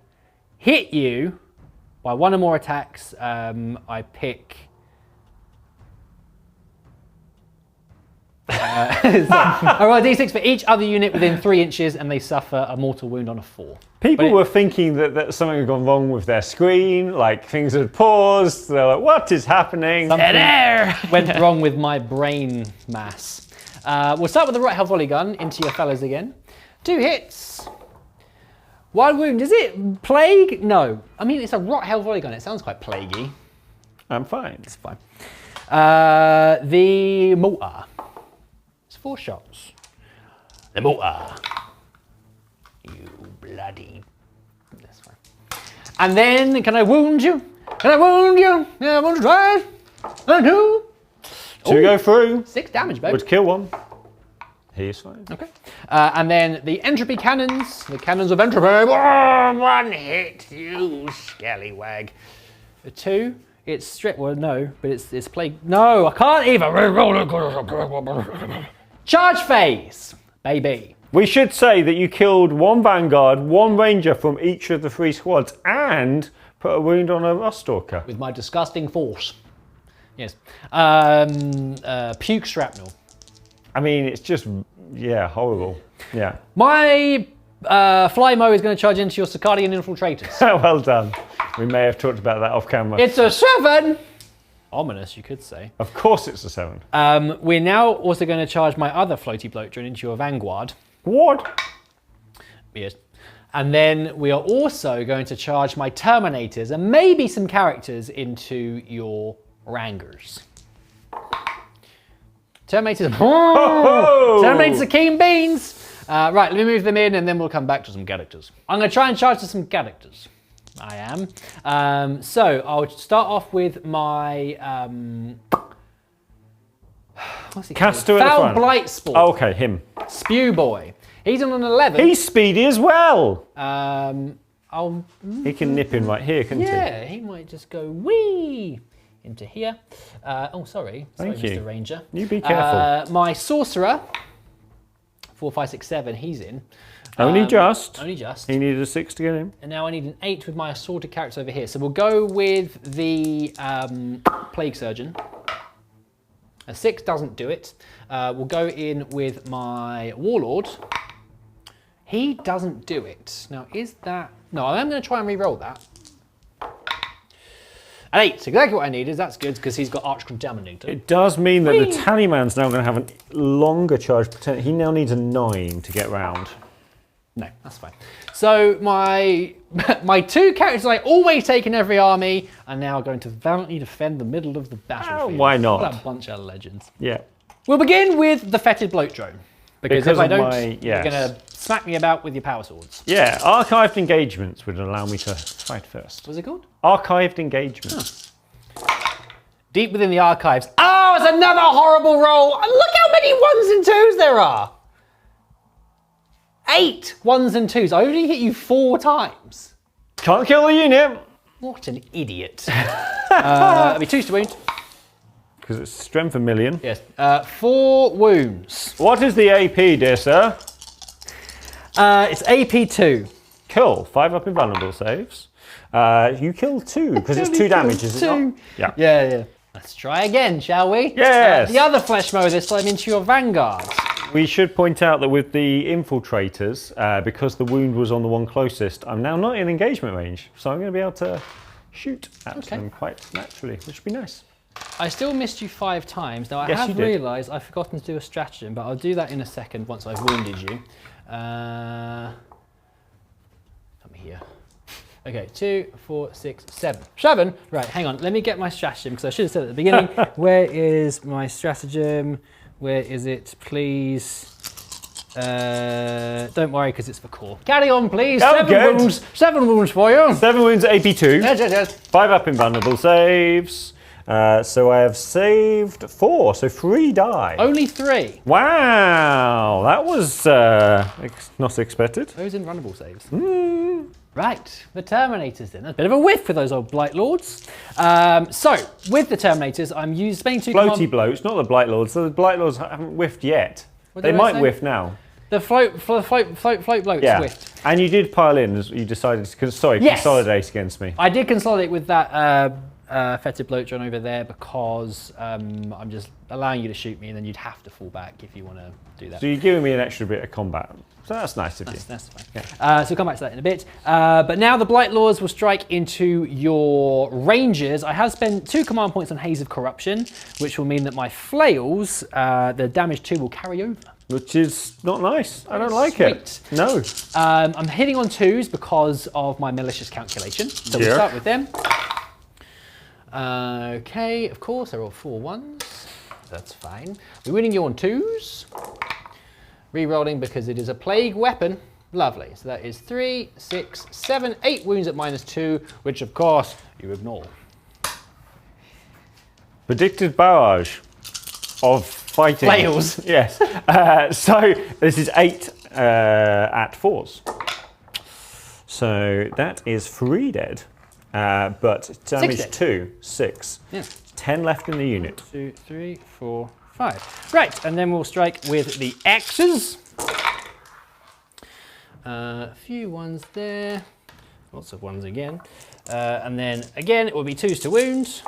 hit you by 1 or more attacks, I pick... I roll a d6 for each other unit within 3 inches and they suffer a mortal wound on a 4. People were thinking that something had gone wrong with their screen, like things had paused. They're like, what is happening? Something went wrong with my brain mass. We'll start with the right hell volley gun into your fellas again. 2 hits. 1 wound. Is it plague? No. I mean, it's a rot hell volley gun. It sounds quite plaguey. I'm fine. It's fine. The mortar. It's 4 shots. The mortar. You bloody. That's fine. And then, can I wound you? Can I wound you? Yeah, I want to try. I do. 2 go through. 6 damage, babe. Would kill 1. He is fine. Okay. And then the entropy cannons. The cannons of entropy. Oh, 1 hit, you scallywag. A 2. It's straight. Well, no, but it's plague. No, I can't even. Charge phase, baby. We should say that you killed 1 Vanguard, 1 Ranger from each of the 3 squads, and put a wound on a Rust Stalker. With my disgusting force. Yes. Puke shrapnel. I mean, it's just, yeah, horrible. Yeah. My Flymo is going to charge into your Circadian infiltrators. Well done. We may have talked about that off camera. It's a 7! Ominous, you could say. Of course it's a 7. We're now also going to charge my other floaty bloat drone into your Vanguard. What? Yes. And then we are also going to charge my Terminators and maybe some characters into your Rangers. Terminators. Oh! Terminators are keen beans. Right, let me move them in and then we'll come back to some characters. I'm going to try and charge to some characters. I am. So I'll start off with my what's he Caster called? at the Foul front. Blight Sport. Oh, okay, him. Spew Boy. He's on an 11. He's speedy as well. He can nip in right here, couldn't he? Yeah, he might just go wee into here. Oh, sorry. Thank you. Mr. Ranger. You be careful. My Sorcerer, 4, 5, 6, 7, he's in. Only just. Only just. He needed a 6 to get in. And now I need an 8 with my assorted characters over here. So we'll go with the Plague Surgeon. A 6 doesn't do it. We'll go in with my Warlord. He doesn't do it. Now, is that... No, I am going to try and re-roll that. An 8, exactly what I needed. That's good because he's got Arch Contaminator. It does mean that the Tallyman's now going to have a longer charge potential. He now needs a 9 to get round. No, that's fine. So my 2 characters I always take in every army are now going to valiantly defend the middle of the battlefield. Why not? What a bunch of legends. Yeah. We'll begin with the Fetid Bloat Drone. Because if I of don't, my- you're yes. going to smack me about with your power swords. Yeah, archived engagements would allow me to fight first. What's it called? Archived engagements. Deep within the archives. Oh, it's another horrible roll. Look how many 1s and 2s there are. 8 1s and 2s. I only hit you 4 times. Can't kill the unit. What an idiot. It'll be 2 to wound. Because it's strength a million. Yes. 4 wounds. What is the AP, dear sir? It's AP 2. Cool. 5 up in vulnerable saves. You kill 2 because it's 2 damage, is it not? Yeah. Yeah. Let's try again, shall we? Yes. The other flesh mower this time into your Vanguard. We should point out that with the infiltrators, because the wound was on the one closest, I'm now not in engagement range, so I'm going to be able to shoot at them quite naturally, which would be nice. I still missed you 5 times. Now I Yes, you have did. realised I've forgotten to do a stratagem, but I'll do that in a second once I've wounded you. Come here. Okay, 2, 4, 6, 7. 7? Right, hang on. Let me get my stratagem, because I should have said it at the beginning. Where is my stratagem? Where is it, please? Don't worry, because it's for core. Carry on, please. Oh, 7 good. wounds. 7 wounds for you. 7 wounds at AP2. Yes. 5 up in vulnerable saves. So I have saved 4, so 3 die. Only 3. Wow, that was not expected. Those invulnerable saves. Right, the Terminators then. A bit of a whiff for those old Blight Lords. So, with the Terminators, I'm spending 2 Floaty bloats, not the Blight Lords. So the Blight Lords haven't whiffed yet. What They did I might say? whiff now. The float bloats Yeah, whiffed. and you did pile in. You decided to consolidate against me. I did consolidate with that Fetid Bloat Drone over there because I'm just allowing you to shoot me and then you'd have to fall back if you want to do that. So you're giving me an extra bit of combat. So that's nice of you. That's fine. So we'll come back to that in a bit. But now the Blight Lords will strike into your Rangers. I have spent 2 command points on Haze of Corruption, which will mean that my Flails, the damage 2 will carry over. Which is not nice. I don't like it. No. I'm hitting on 2s because of my malicious calculation. So we'll start with them. Okay, of course, they're all 4 1s. That's fine. We're winning you on 2s. Rerolling because it is a plague weapon. Lovely. So that is 3, 6, 7, 8 wounds at -2, which of course you ignore. Predicted barrage of fighting. Flails. Yes. So this is 8 at 4s. So that is 3 dead, but damage dead. 2, 6. Yeah. 10 left in the unit. 2, 3, 4, 5. Right, and then we'll strike with the axes. A few ones there. Lots of ones again. And then again, it will be 2s to wound.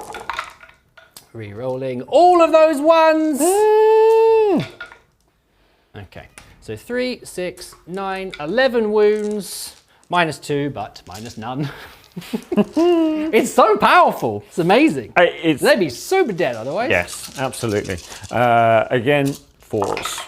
Re-rolling all of those ones. Okay, so 3, 6, 9, 11 wounds. -2, but minus none. It's so powerful. It's amazing. They'd be super dead otherwise. Yes, absolutely. Again, 4s.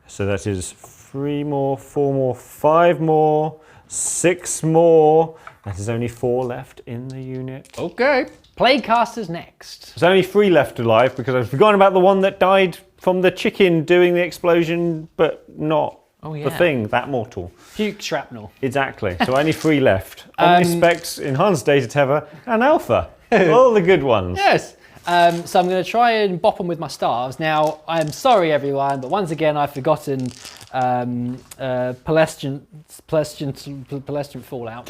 So that is 3 more, 4 more, 5 more, 6 more. That is only 4 left in the unit. Okay. Plaguecasters next. There's only 3 left alive because I've forgotten about the one that died from the chicken doing the explosion, but not the thing, that mortal. Puke shrapnel. Exactly. So only 3 left. Omnispecs, Enhanced Data Tether, and Alpha. All the good ones. Yes. So I'm going to try and bop them with my staves. Now, I'm sorry, everyone, but once again, I've forgotten Palestinant Fallout.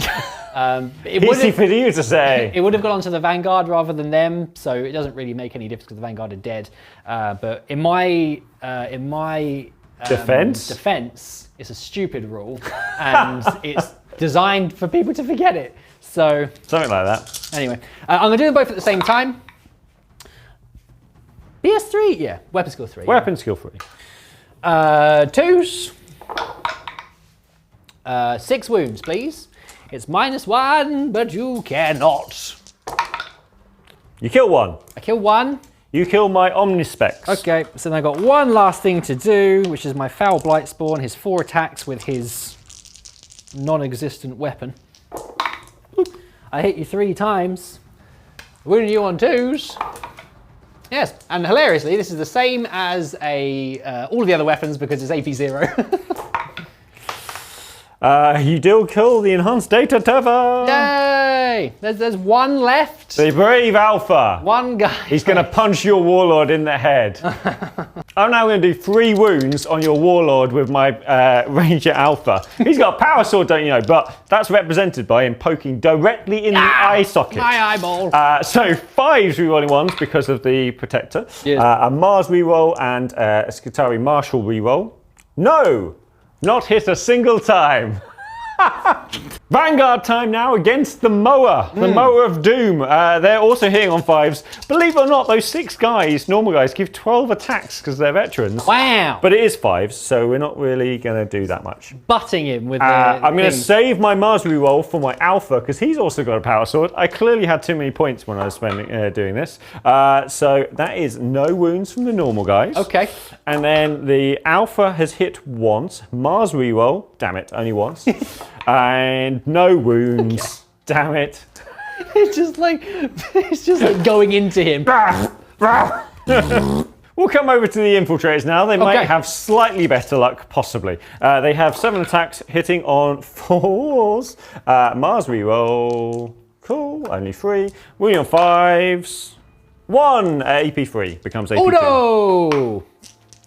Easy for you to say. It would have gone on to the Vanguard rather than them, so it doesn't really make any difference because the Vanguard are dead. But in my defense, it's a stupid rule, and it's designed for people to forget it. So something like that. Anyway, I'm going to do them both at the same time. BS3, yeah, weapon skill 3. Weapon skill 3. 2s. 6 wounds, please. It's -1, but you cannot. You kill 1. I kill 1. You kill my Omnispecs. Okay, so then I got one last thing to do, which is my Foul Blight Spawn, his 4 attacks with his non-existent weapon. I hit you 3 times. Wounding you on 2s. Yes, and hilariously, this is the same as all of the other weapons because it's AP 0. You do kill the Enhanced Data Tether. Yay! There's one left. The brave Alpha. One guy. He's going to punch your Warlord in the head. I'm now going to do 3 wounds on your Warlord with my Ranger Alpha. He's got a power sword, don't you know? But that's represented by him poking directly in the eye socket. My eyeball. So 5 rerolling ones because of the Protector. Yes. A Mars reroll and a Skitarii Marshal reroll. No! Not hit a single time. Vanguard time now against the Mower, the Mower of Doom. They're also hitting on 5s. Believe it or not, those 6 guys, normal guys, give 12 attacks because they're veterans. Wow. But it is 5s, so we're not really going to do that much. Butting him with the I'm going to save my Mars reroll for my Alpha because he's also got a power sword. I clearly had too many points when I was doing this. So that is no wounds from the normal guys. Okay. And then the Alpha has hit once. Mars reroll. Damn it, only once. And no wounds. Okay. Damn it. It's just like going into him. We'll come over to the infiltrators now. They might have slightly better luck, possibly. They have 7 attacks hitting on 4s. Mars reroll. Cool, only 3. Wounding on 5s. 1 AP3 becomes AP2. Oh no!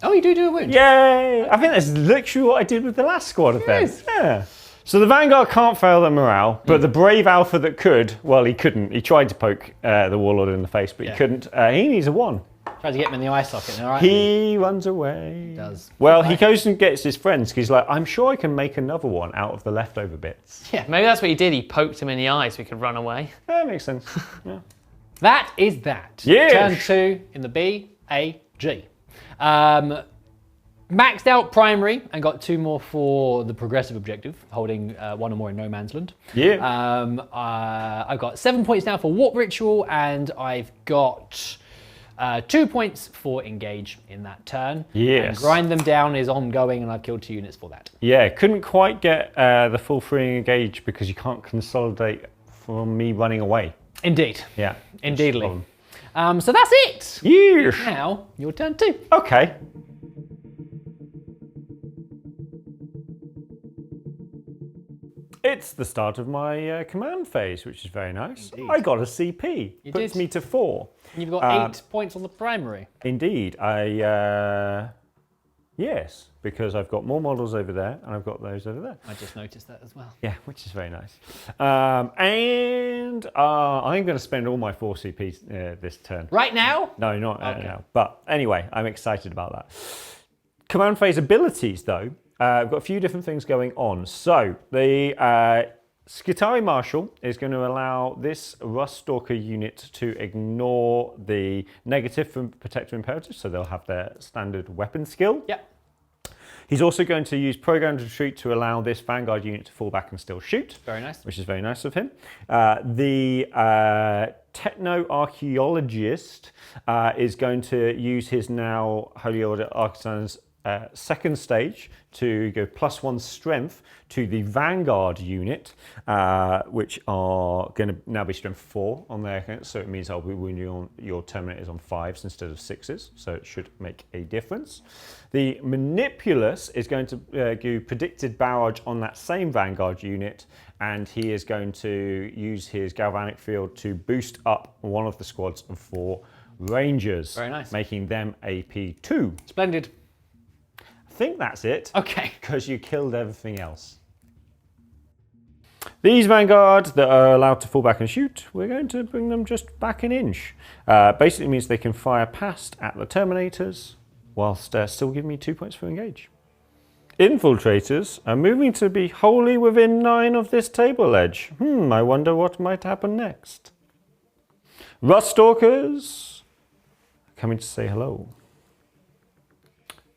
Oh, you do a wound. Yay! I think that's literally what I did with the last squad of them. Yeah. So the Vanguard can't fail their morale, but the brave Alpha that could, well, he couldn't. He tried to poke the Warlord in the face, but he couldn't. He needs a 1. Tried to get him in the eye socket. All right. He runs away. He does. Well, he goes and gets his friends because he's like, I'm sure I can make another one out of the leftover bits. Yeah, maybe that's what he did. He poked him in the eye so he could run away. That makes sense. Yeah. That is that. Yeah. Turn 2 in the BAG. Maxed out primary and got 2 more for the progressive objective, holding 1 or more in no man's land. Yeah. I've got 7 points now for Warp Ritual, and I've got 2 points for Engage in that turn. Yes. And Grind Them Down is ongoing, and I've killed 2 units for that. Yeah, couldn't quite get the full freeing engage because you can't consolidate from me running away. Indeed. Yeah. Indeedly. So that's it. Yes. Now, your turn 2. Okay. it's the start of my command phase, which is very nice. Indeed. I got a CP. You Puts did. me to 4. You've got 8 points on the primary. Indeed. Yes, because I've got more models over there, and I've got those over there. I just noticed that as well. Yeah, which is very nice. And I'm going to spend all my 4 CPs this turn. Right now? No, not Okay. now. But anyway, I'm excited about that. Command phase abilities, though, I've got a few different things going on. So the Skitari Marshal is going to allow this Rust Stalker unit to ignore the negative from Protector Imperative, so they'll have their standard weapon skill. Yep. He's also going to use Programmed Retreat to allow this Vanguard unit to fall back and still shoot. Very nice. Which is very nice of him. The Techno-Archaeologist is going to use his now Holy Order Artisan's second stage to go +1 strength to the Vanguard unit, which are going to now be strength 4 on their account. So it means I'll be wounding your Terminators on 5s instead of 6s. So it should make a difference. The Manipulus is going to do predicted barrage on that same Vanguard unit, and he is going to use his Galvanic Field to boost up one of the squads of 4 Rangers. Very nice. Making them AP2. Splendid. I think that's it. Okay. Because you killed everything else. These Vanguards that are allowed to fall back and shoot, we're going to bring them just back an inch. Basically means they can fire past at the Terminators whilst still giving me 2 points for engage. Infiltrators are moving to be wholly within 9 of this table edge. I wonder what might happen next. Rust Stalkers coming to say hello.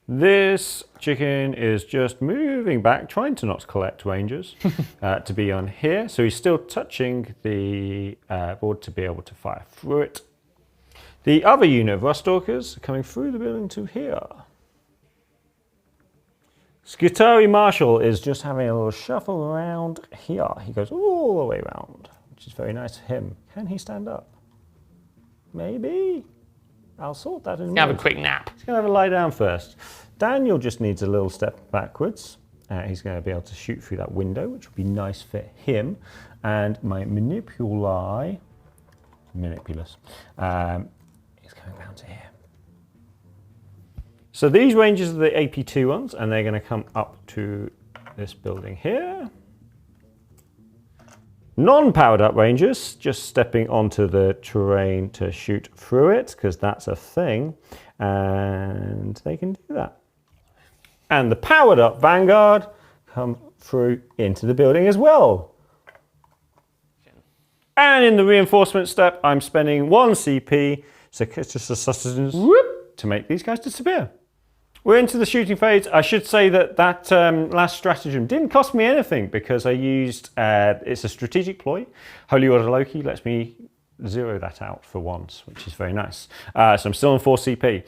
This chicken is just moving back, trying to not collect Rangers, to be on here. So he's still touching the board to be able to fire through it. The other unit of Rust Stalkers are coming through the building to here. Skitari Marshal is just having a little shuffle around here. He goes all the way around, which is very nice of him. Can he stand up? Maybe. I'll sort that in a minute. Have a quick nap. He's going to have a lie down first. Daniel just needs a little step backwards. He's going to be able to shoot through that window, which would be nice for him. And my Manipulus, is going down to here. So these Rangers are the AP2 ones, and they're going to come up to this building here. Non-powered up Rangers, just stepping onto the terrain to shoot through it, because that's a thing, and they can do that. And the powered up Vanguard come through into the building as well. And in the reinforcement step, I'm spending 1 CP, so it's just a sustenance, to make these guys disappear. We're into the shooting phase. I should say that last stratagem didn't cost me anything because I used, it's a strategic ploy. Holy Order Loki lets me zero that out for once, which is very nice. So I'm still on 4 CP.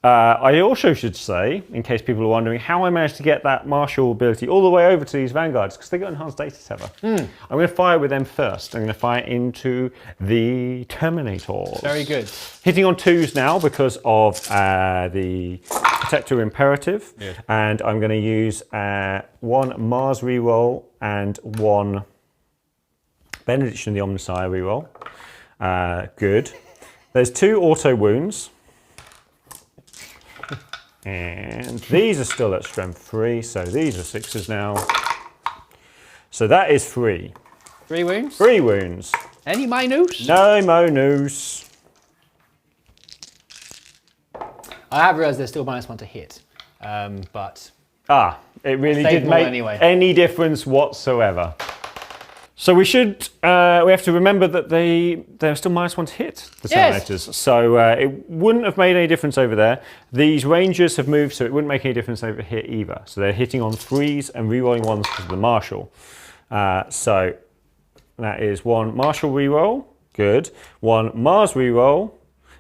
I also should say, in case people are wondering, how I managed to get that martial ability all the way over to these Vanguards, because they got enhanced data tether. I'm going to fire with them first. I'm going to fire into the Terminators. Very good. Hitting on 2s now because of the Protector Imperative. Yeah. And And I'm going to use 1 Mars reroll and 1 Benediction of the Omnissiah reroll. Good. There's 2 auto wounds. And these are still at strength 3, so these are 6s now. So that is 3. 3 wounds. 3 wounds. Any minus? No bonus. I have realised there's still -1 to hit, but It really Saved did more make anyway. any difference whatsoever. So we have to remember that they're still -1 to hit, the Yes. Terminators. So it wouldn't have made any difference over there. These Rangers have moved, so it wouldn't make any difference over here either. So they're hitting on 3s and rerolling 1s because of the Marshal. So that is 1 Marshal reroll, good. 1 Mars reroll,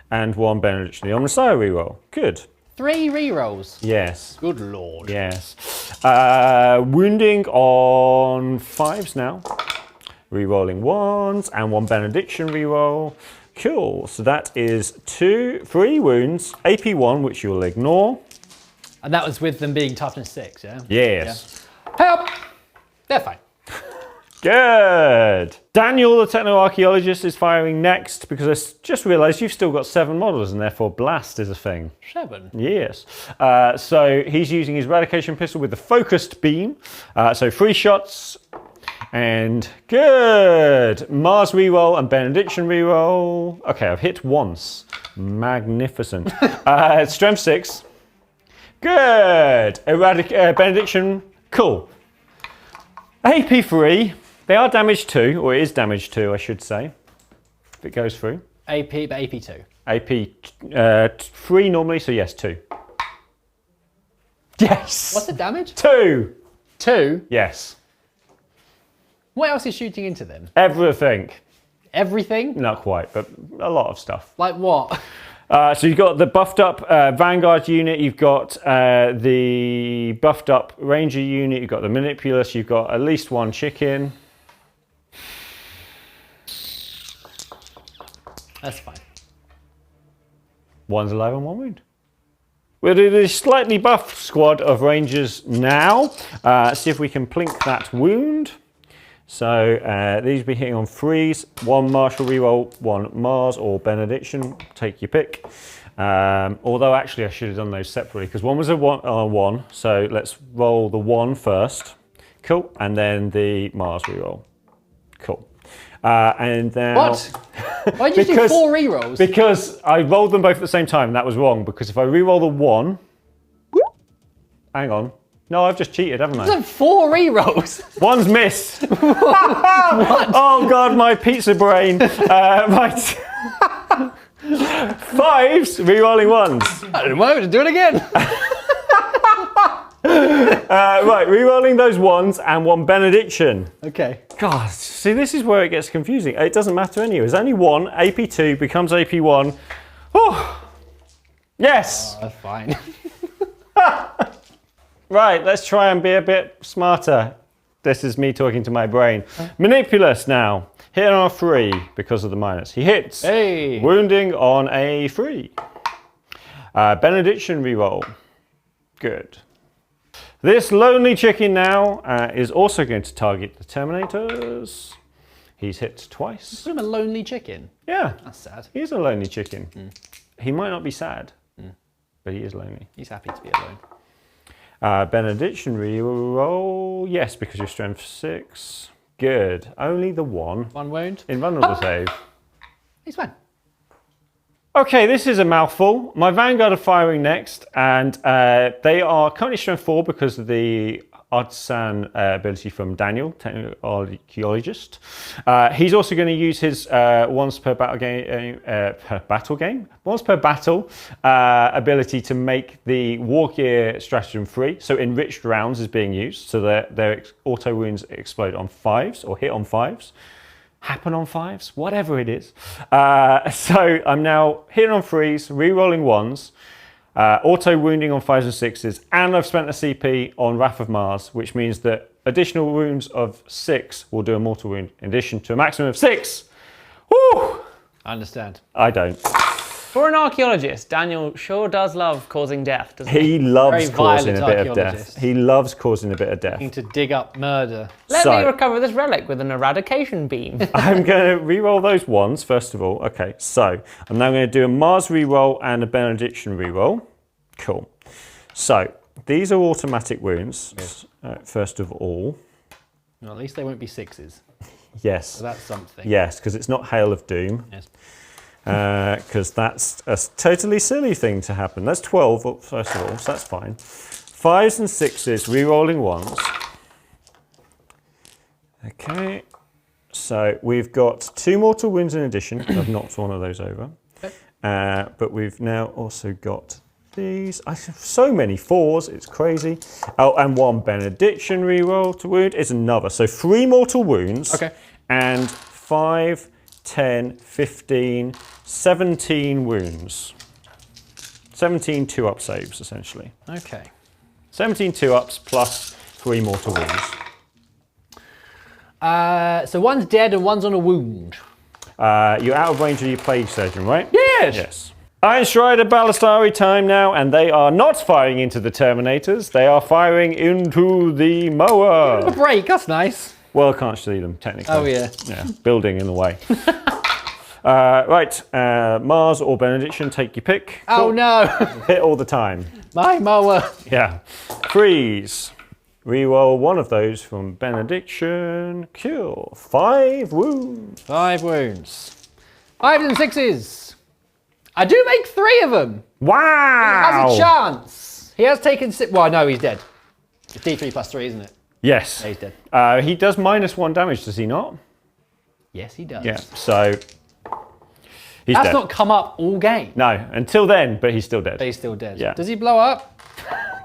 and 1 Benediction of the Omnissiah reroll, good. 3 rerolls. Yes. Good lord. Yes. Wounding on 5s now. Rerolling 1s and 1 Benediction reroll. Cool. So that is 3 wounds, AP1, which you'll ignore. And that was with them being toughness 6, yeah? Yes. Help! They're fine. Good. Daniel, the techno-archaeologist, is firing next because I just realised you've still got 7 models and therefore blast is a thing. 7. Yes. So he's using his eradication pistol with the focused beam. So 3 shots. And good. Mars reroll and benediction reroll. Okay, I've hit once. Magnificent. Strength 6. Good. Benediction. Cool. AP 3. They are damage 2, or it is damage 2, I should say. If it goes through. AP, but AP 2. AP 3 normally, so yes, 2. Yes. What's the damage? 2. 2? Yes. What else is shooting into them? Everything. Everything? Not quite, but a lot of stuff. Like what? So you've got the buffed up Vanguard unit, you've got the buffed up Ranger unit, you've got the Manipulus, you've got at least 1 chicken. That's fine. 1's alive and 1 wound. We'll do the slightly buffed squad of Rangers now. See if we can plink that wound. So these will be hitting on 3s, 1 martial reroll, 1 Mars or benediction, take your pick. Although actually I should have done those separately because one was a 1, so let's roll the 1 first. Cool, and then the Mars reroll. Cool. And now... What? Why did you do 4 rerolls? Because I rolled them both at the same time and that was wrong because if I reroll the 1... Hang on. No, I've just cheated, haven't I? There's 4 rerolls. 1's missed. What? Oh God, my pizza brain. Right. 5's rerolling 1s. I don't know, to do it again. Right, rerolling those 1s and 1 benediction. Okay. God, see, this is where it gets confusing. It doesn't matter anyway. There's only 1. AP2 becomes AP1. Oh, yes. Oh, that's fine. Right, let's try and be a bit smarter. This is me talking to my brain. Manipulus now. Hit on a 3 because of the minus. He hits. Hey. Wounding on a 3. Benediction reroll. Good. This lonely chicken now is also going to target the Terminators. He's hit twice. I'm a lonely chicken. Yeah. That's sad. He is a lonely chicken. He might not be sad, but he is lonely. He's happy to be alone. Benediction reroll. Yes, because you're strength 6. Good. Only the 1. 1 wound. Invulnerable save. He's fine. Okay, this is a mouthful. My Vanguard are firing next, and they are currently strength 4 because of the artisan ability from Daniel, techno-archaeologist. He's also going to use his once per battle ability to make the war gear stratagem free. So enriched rounds is being used, so their auto wounds explode on 5s or hit on 5s. Happen on 5s, whatever it is. So I'm now hitting on 3s, re-rolling 1s, auto wounding on 5s and 6s, and I've spent a CP on Wrath of Mars, which means that additional wounds of 6 will do a mortal wound, in addition to a maximum of 6. Woo! I understand. I don't. For an archaeologist, Daniel sure does love causing death, doesn't he? He loves Very causing a violent bit of death. archaeologist. He loves causing a bit of death. Need to dig up murder. Let me recover this relic with an eradication beam. I'm going to re-roll those 1s, first of all. Okay, so I'm now going to do a Mars re-roll and a benediction re-roll. Cool. So these are automatic wounds, first of all. Well, at least they won't be 6s. Yes. So that's something. Yes, because it's not Hail of Doom. Yes. Because that's a totally silly thing to happen. That's 12, first of all, so that's fine. 5s and 6s, re-rolling 1s. Okay. So we've got 2 mortal wounds in addition. I've knocked one of those over. Okay. But we've now also got these. I have so many 4s, it's crazy. Oh, and 1 benediction re-roll to wound is another. So 3 mortal wounds. Okay. And 5, 10, 15, 17 wounds. 17 2-up saves, essentially. Okay. 17 2-ups plus 3 mortal wounds. So 1's dead and 1's on a wound. You're out of range of your plague surgeon, right? Yes! Yes. Iron Strider Ballistari time now, and they are not firing into the Terminators. They are firing into the mower. A break, that's nice. Well, I can't see them technically. Oh, yeah. Yeah, building in the way. Right, Mars or Benediction, take your pick. Oh, Cool. no. Hit all the time. My mower. Yeah. Freeze. Reroll one of those from Benediction. Cure. 5 wounds. 5 wounds. 5s and 6s. I do make 3 of them. Wow. He has a chance. He has taken 6. Well, no, he's dead. It's D3 plus 3, isn't it? Yes. Yeah, he's dead. He does -1 damage, does he not? Yes, he does. Yeah. So he's That's dead. not come up all game. No, until then, but he's still dead. But he's still dead. Yeah. Does he blow up?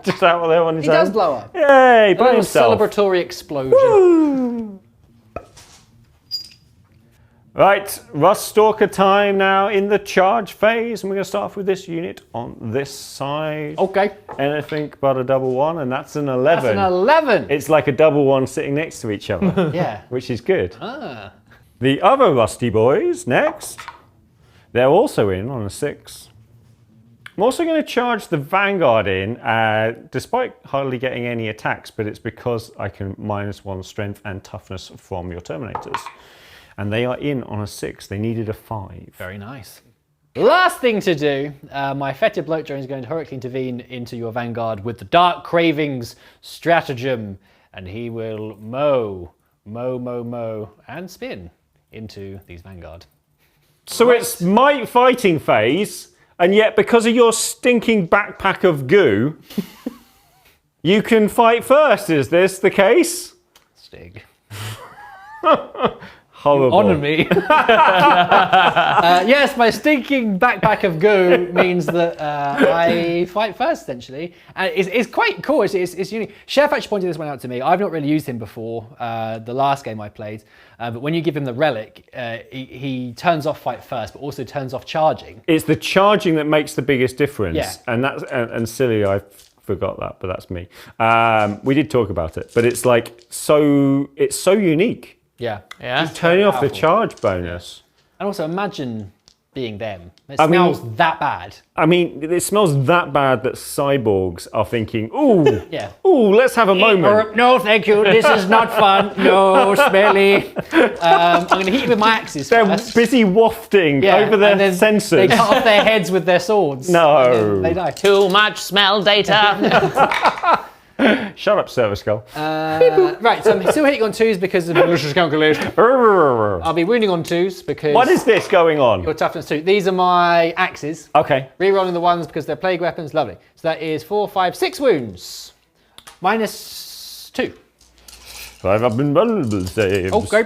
Just out there on his He own. does blow up. Yay! A By little himself. celebratory explosion. Woo! Right, Rust Stalker time now in the charge phase, and we're going to start off with this unit on this side. Okay. Anything but a double 1, and that's an 11. That's an 11. It's like a double 1 sitting next to each other, Yeah. which is good. Ah. The other Rusty boys, next. They're also in on a 6. I'm also going to charge the Vanguard in, despite hardly getting any attacks, but it's because I can -1 strength and toughness from your Terminators. And they are in on a 6. They needed a 5. Very nice. Last thing to do, my Fetid Bloat Drone is going to heroically intervene into your Vanguard with the Dark Cravings stratagem, and he will mow, and spin into these Vanguard. So it's might fighting phase, and yet because of your stinking backpack of goo, you can fight first. Is this the case? Stig. Horrible. Honour me. Yes, my stinking backpack of goo means that I fight first, essentially. And it's quite cool. It's unique. Chef actually pointed this one out to me. I've not really used him before, the last game I played. But when you give him the relic, he turns off fight first, but also turns off charging. It's the charging that makes the biggest difference. Yeah. And that's and silly, I forgot that, but that's me. We did talk about it, but it's like it's so unique. Yeah. Yeah. Turning off the Powerful. charge bonus. And also imagine being them. It I mean- smells that bad. I mean, it smells that bad that cyborgs are thinking, ooh, Yeah. ooh, let's have a moment. No, thank you. This is not fun. No, smelly. I'm going to hit you with my axes They're first. busy wafting Yeah, over and their then sensors. They cut off their heads with their swords. No. And then they die. Too much smell data. Shut up, Service Skull. Right, so I'm still hitting on 2s because of malicious calculation. I'll be wounding on 2s because What is this going on? your toughness 2. These are my axes. Okay. Rerolling the 1s because they're plague weapons. Lovely. So that is 4, 5, 6 wounds. -2. 5 up in vulnerable saves. Okay.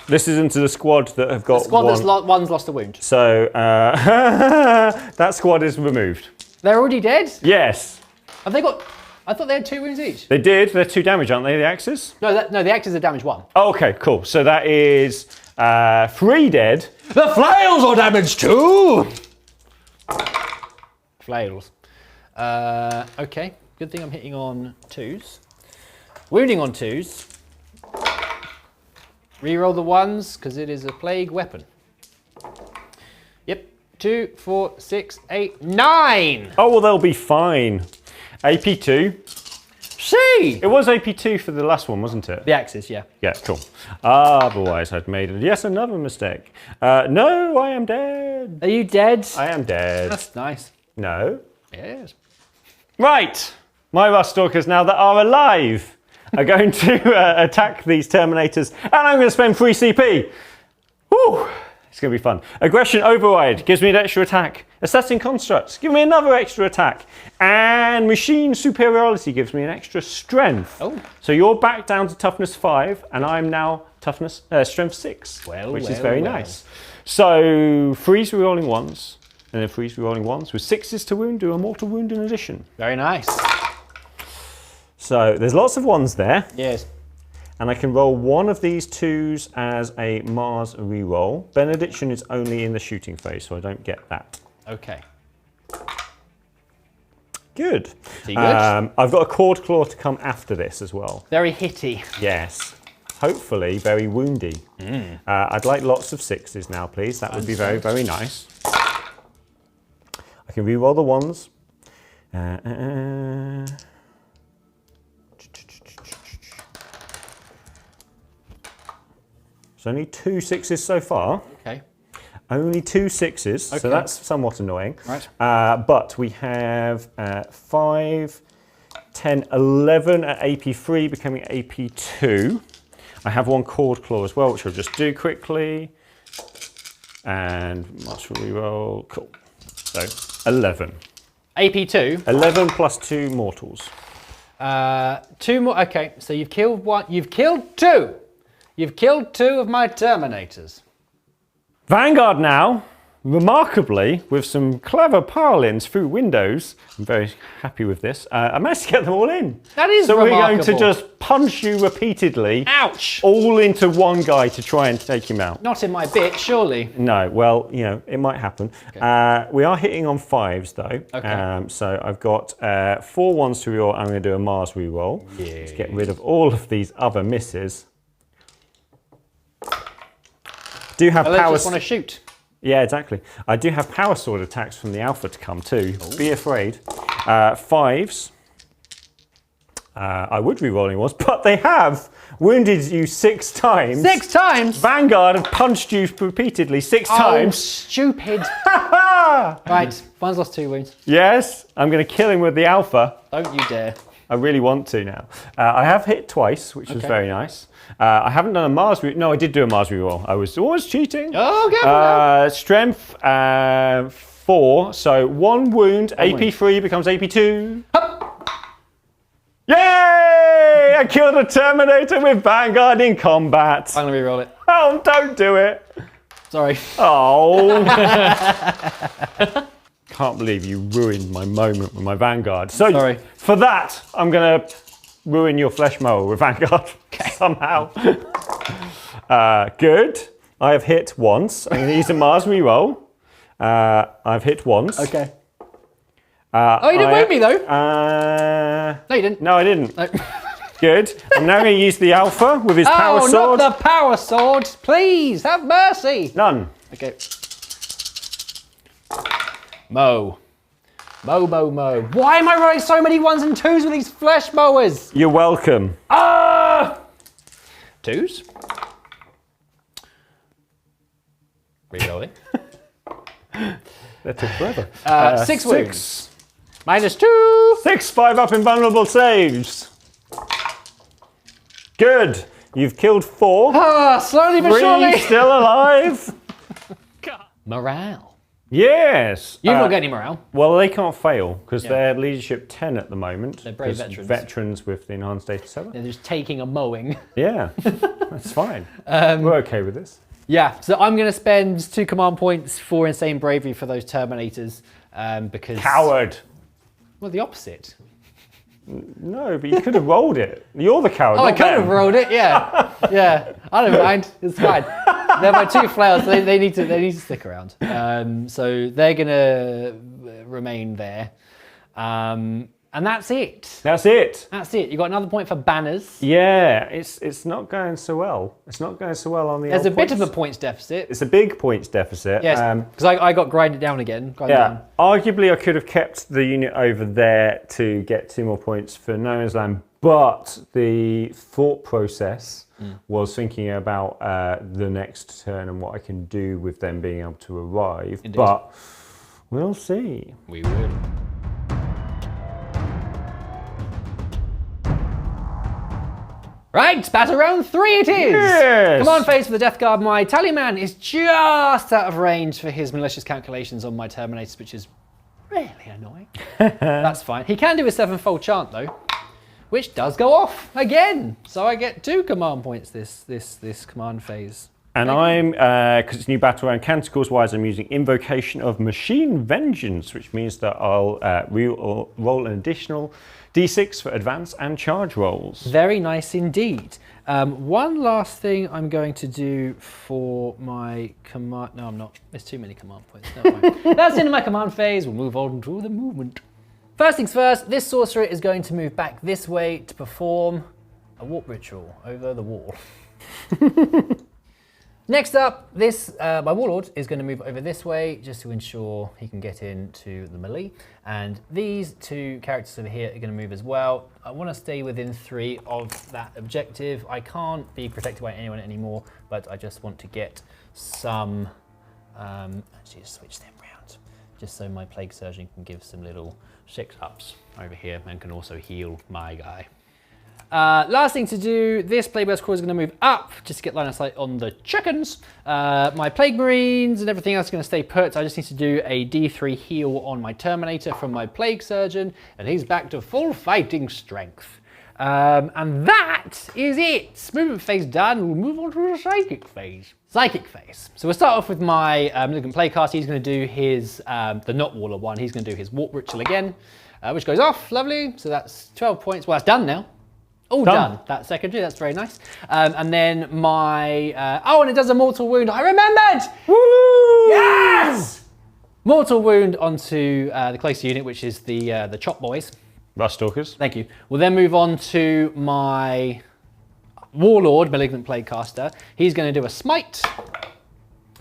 This is into the squad that have got Squad one. that's one's lost a wound. So that squad is removed. They're already dead? Yes, Have they got... I thought they had 2 wounds each. they did. They're 2 damage, aren't they? The axes. No, the axes are damage 1. Oh, okay, cool. So that is 3 dead. The flails are damaged 2! Flails. Okay, good thing I'm hitting on 2s. Wounding on 2s. Reroll the 1s, because it is a plague weapon. Yep, 2, 4, 6, 8, 9! Oh, well, they'll be fine. AP2. See! It was AP2 for the last one, wasn't it? The axes, yeah. Yeah, cool. Otherwise, I'd made another mistake. No, I am dead. Are you dead? I am dead. That's nice. No. Yes. Right. My Rust Stalkers now that are alive are going to attack these Terminators, and I'm going to spend 3 CP. Woo! It's going to be fun. Aggression Override gives me an extra attack. Assessing Constructs give me another extra attack. And Machine Superiority gives me an extra strength. Oh. So you're back down to toughness 5, and I'm now toughness strength 6, which is very nice. So freeze rerolling 1s, and then freeze rerolling 1s with 6s to wound, do a mortal wound in addition. Very nice. So there's lots of 1s there. Yes. And I can roll one of these 2s as a Mars reroll. Benediction is only in the shooting phase, so I don't get that. Okay. Good. See, good. I've got a Cord Claw to come after this as well. Very hitty. Yes. Hopefully very woundy. I'd like lots of 6s now, please. That would be very, very nice. I can reroll the 1s. There's only 2 6s so far. Okay. Only 2 6s, Okay. so that's somewhat annoying. Right. But we have 5, 10, 11 at AP3, becoming AP2. I have 1 Cord Claw as well, which I'll just do quickly. And Master Reroll, cool. So 11. AP2. 11 plus 2 mortals. 2 more. Okay, so you've killed 1. You've killed 2. You've killed 2 of my Terminators. Vanguard now, remarkably, with some clever pile-ins through windows. I'm very happy with this. I managed to get them all in. That is so remarkable. we're going to just punch you repeatedly. Ouch! All into one guy to try and take him out. Not in my bit, surely. No, well, you know, it might happen. Okay. We are hitting on 5s though. Okay. So I've got 4 1s to reroll. I'm going to do a Mars reroll. Yeah. To get rid of all of these other misses. Do have I power. just want to shoot. Yeah, exactly. I do have power sword attacks from the alpha to come too. Be afraid. 5s. I would re-rolling was, but they have wounded you 6 times. 6 times? Vanguard have punched you repeatedly 6 Oh, times. stupid. Right, one's lost 2 wounds. Yes, I'm going to kill him with the alpha. Don't you dare. I really want to now. I have hit twice, which was Okay. very nice. I haven't done a Mars No, I did do a Mars reroll. I was always cheating. Oh, careful Strength 4, so 1 wound. AP3 becomes AP2. Yay! I killed a Terminator with Vanguard in combat. I'm going to reroll it. Oh, don't do it. Sorry. Oh. Can't believe you ruined my moment with my Vanguard. So Sorry. for that, I'm going to ruin your flesh mower with Vanguard somehow. Good. I have hit once. I'm going to use a Mars reroll. I've hit once. Okay. Oh, you didn't wound me though. No, you didn't. No, I didn't. No. Good. I'm now going to use the Alpha with his power Oh, sword. not the power sword. Please, have mercy. None. Okay. Mo. Mo. Why am I rolling so many 1s and 2s with these flesh mowers? You're welcome. Ah! 2s. Rerolling. That took forever. 6 wounds. -2. 6, 5 up invulnerable saves. Good. You've killed 4. Ah, slowly but 3 surely. still alive. Morale. Yes. You've not got any morale. Well, they can't fail because Yeah. they're leadership 10 at the moment. They're brave 'cause veterans. Veterans with the enhanced data 7. They're just taking a mowing. Yeah, that's fine. We're okay with this. Yeah, so I'm going to spend 2 command points for insane bravery for those Terminators because... Coward. Well, the opposite. No, but you could have rolled it. You're the coward. Oh, I not could have them. rolled it, yeah. Yeah, I don't mind. It's fine. They're my 2 flails, so they need to stick around. So they're going to remain there. And that's it. That's it. That's it. You got another point for banners. Yeah, it's not going so well. It's not going so well on the There's a old bit of a points. points deficit. It's a big points deficit. Yes, because I got grinded down again. Yeah, arguably I could have kept the unit over there to get 2 more points for No Man's Land, but the thought process was thinking about the next turn and what I can do with them being able to arrive. Indeed. But we'll see. We will. Right, battle round 3 it is! Yes! Command phase for the Death Guard. My Tallyman is just out of range for his malicious calculations on my Terminators, which is really annoying. That's fine. He can do a 7-fold chant though, which does go off again. So I get 2 command points this command phase. And I'm, because it's new battle round, Canticles wise, I'm using Invocation of Machine Vengeance, which means that I'll roll an additional D6 for advance and charge rolls. Very nice indeed. One last thing I'm going to do for my command... No, I'm not. There's too many command points. Never mind. That's the end of my command phase. We'll move on to the movement. First things first, this sorcerer is going to move back this way to perform a warp ritual over the wall. Next up, my Warlord is going to move over this way just to ensure he can get into the melee. And these two characters over here are going to move as well. I want to stay within 3 of that objective. I can't be protected by anyone anymore, but I just want to get some... actually, just switch them around, just so my Plague Surgeon can give some little 6-ups over here and can also heal my guy. Last thing to do, this Plague Burst Crawler is going to move up just to get line of sight on the chickens. My Plague Marines and everything else is going to stay put. I just need to do a D3 heal on my Terminator from my Plague Surgeon, and he's back to full fighting strength. And that is it. Movement phase done. We'll move on to the psychic phase. Psychic phase. So we'll start off with my Malignant Plaguecaster. He's going to do his, the not Warlord one, he's going to do his Warp Ritual again, which goes off. Lovely. So that's 12 points. Well, that's done now. All done. That's secondary, that's very nice. And then my, oh, and it does a mortal wound. I remembered! Woo! Yes! Mortal wound onto the closer unit, which is the Chop Boys. Rust Stalkers. Thank you. We'll then move on to my Warlord, Malignant Plaguecaster. He's going to do a Smite,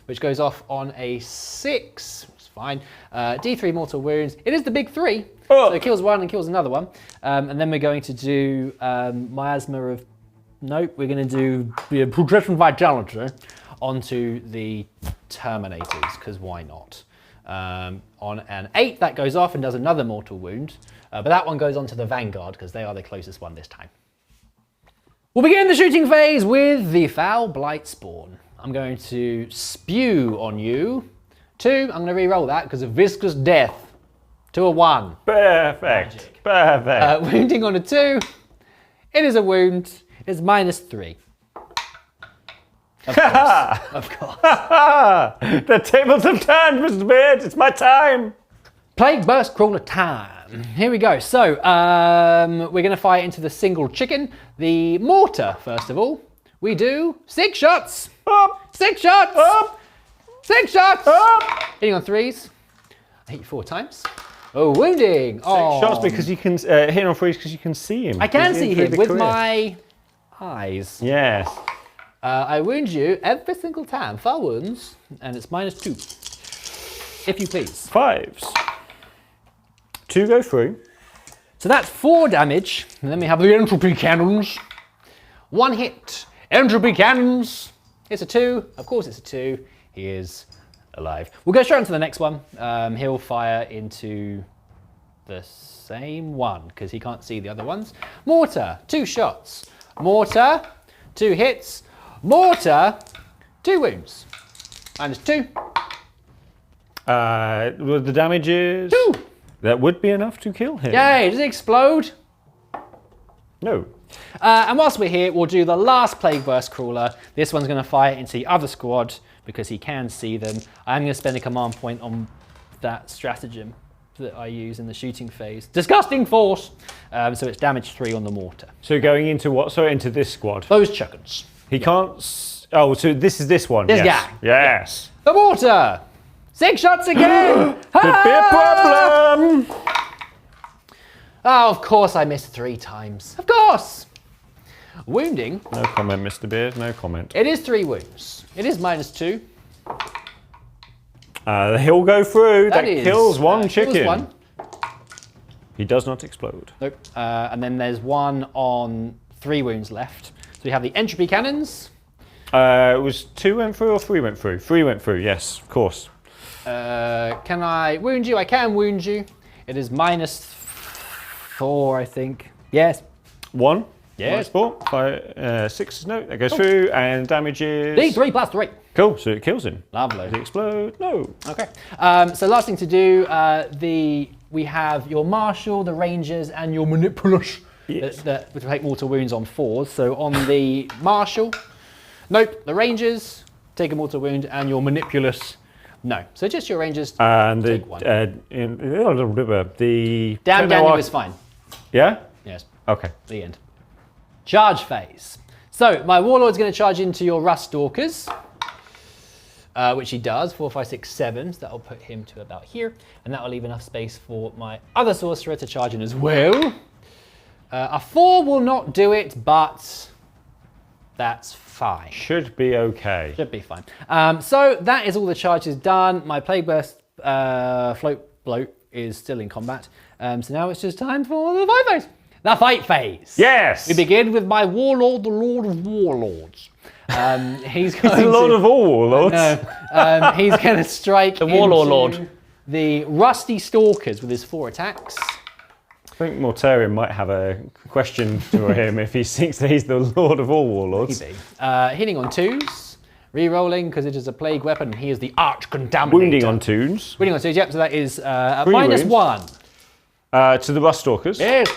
which goes off on a 6. It's fine. D3 mortal wounds. It is the big 3. So it kills one and kills another one. And then we're going to do Miasma of... Nope, we're going to do Progression Vitality onto the Terminators, because why not? On an 8, that goes off and does another mortal wound. But that one goes onto the Vanguard, because they are the closest one this time. We'll begin the shooting phase with the Foul Blight Spawn. I'm going to spew on you. 2, I'm going to re-roll that because of Viscous Death. 2 a 1. Perfect. Magic. Perfect. Wounding on a 2. It is a wound. It's -3. Of course. Of course. The tables have turned, Mr. Beard. It's my time. Plague Burst Crawler time. Here we go. So we're going to fire into the single chicken. The mortar, first of all. We do 6 shots. Up. 6 shots. Up. 6 shots. Up. Hitting on 3s. I hit you 4 times. Oh, wounding. Oh. Shots because you can hit on 3s because you can see him. I can He's see in through him the with career. my eyes. Yes. I wound you every single time. 4 wounds, and it's -2. If you please. 5s. 2 go through. So that's 4 damage. And then we have the entropy cannons. 1 hit. Entropy cannons. It's a 2. Of course it's a 2. He is alive. We'll go straight on to the next one. He'll fire into the same one because he can't see the other ones. Mortar, 2 shots. Mortar, 2 hits. Mortar, 2 wounds. -2. Well, the damage is 2. That would be enough to kill him. Yay, does it explode? No. And whilst we're here, we'll do the last Plague Burst Crawler. This one's going to fire into the other squad because he can see them. I'm going to spend a command point on that stratagem that I use in the shooting phase. Disgusting Force! So it's -3 on the mortar. So going into what? So into this squad. Those chuckins. He can't. Oh, so this is this one. This yes. guy. Yes. The mortar! 6 shots again! Could be a problem. Oh, of course I missed 3 times. Of course! Wounding. No comment, Mr. Beard. No comment. It is 3 wounds. It is -2. He'll go through. That is, kills one chicken. kills 1. He does not explode. Nope. And then there's 1 on 3 wounds left. So we have the entropy cannons. It was 2 went through or 3 went through? 3 went through, yes, of course. Can I wound you? I can wound you. It is -4, I think. Yes. 1. Yes. -4. 5, 6. No, that goes through, and damage is D3 +3. Cool. So it kills him. Lovely. Does it explode? No. Okay. So last thing to do, we have your marshal, the rangers, and your manipulus. Yes. That would take mortal wounds on 4s. So on the marshal, nope. The rangers take a mortal wound, and your manipulus, no. So just your rangers And the take 1. the Damn Daniel is fine. Yeah. Yes. Okay. The end. Charge phase. So my warlord's going to charge into your rust stalkers, which he does. 4, 5, 6, 7. So that'll put him to about here, and that will leave enough space for my other sorcerer to charge in as well. A 4 will not do it, but That's fine. Should be okay. Should be fine. So that is all the charges done. My Plague Burst float is still in combat. So now it's just time for the fight phase. The fight phase. Yes. We begin with my Warlord, the Lord of Warlords. He's going the Lord of all warlords. He's going to strike The Warlord into Lord. the Rusty Stalkers with his 4 attacks. I think Mortarion might have a question for him if he thinks that he's the Lord of all warlords. Maybe. Hitting on 2s, re-rolling because it is a plague weapon, and he is the Arch Contaminator. Wounding on 2s. Wounding on 2s, yep, so that is Three -1. To the Rust Stalkers. Yes.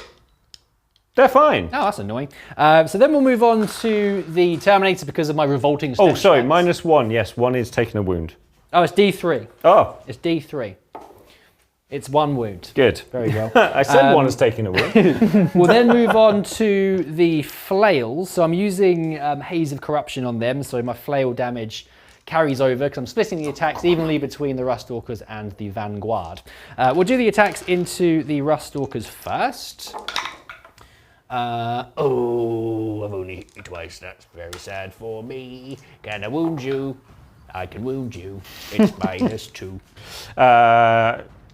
They're fine. Oh, that's annoying. So then we'll move on to the Terminator because of my revolting Oh, stench sorry, tax. -1. Yes, 1 is taking a wound. Oh, it's D3. Oh, It's D3. It's 1 wound. good. Very well. I said 1 is taking a wound. We'll then move on to the flails. So I'm using Haze of Corruption on them, so my flail damage carries over because I'm splitting the attacks evenly between the Ruststalkers and the Vanguard. We'll do the attacks into the Ruststalkers first. Oh, I've only hit you twice. That's very sad for me. Can I wound you? I can wound you. It's -2.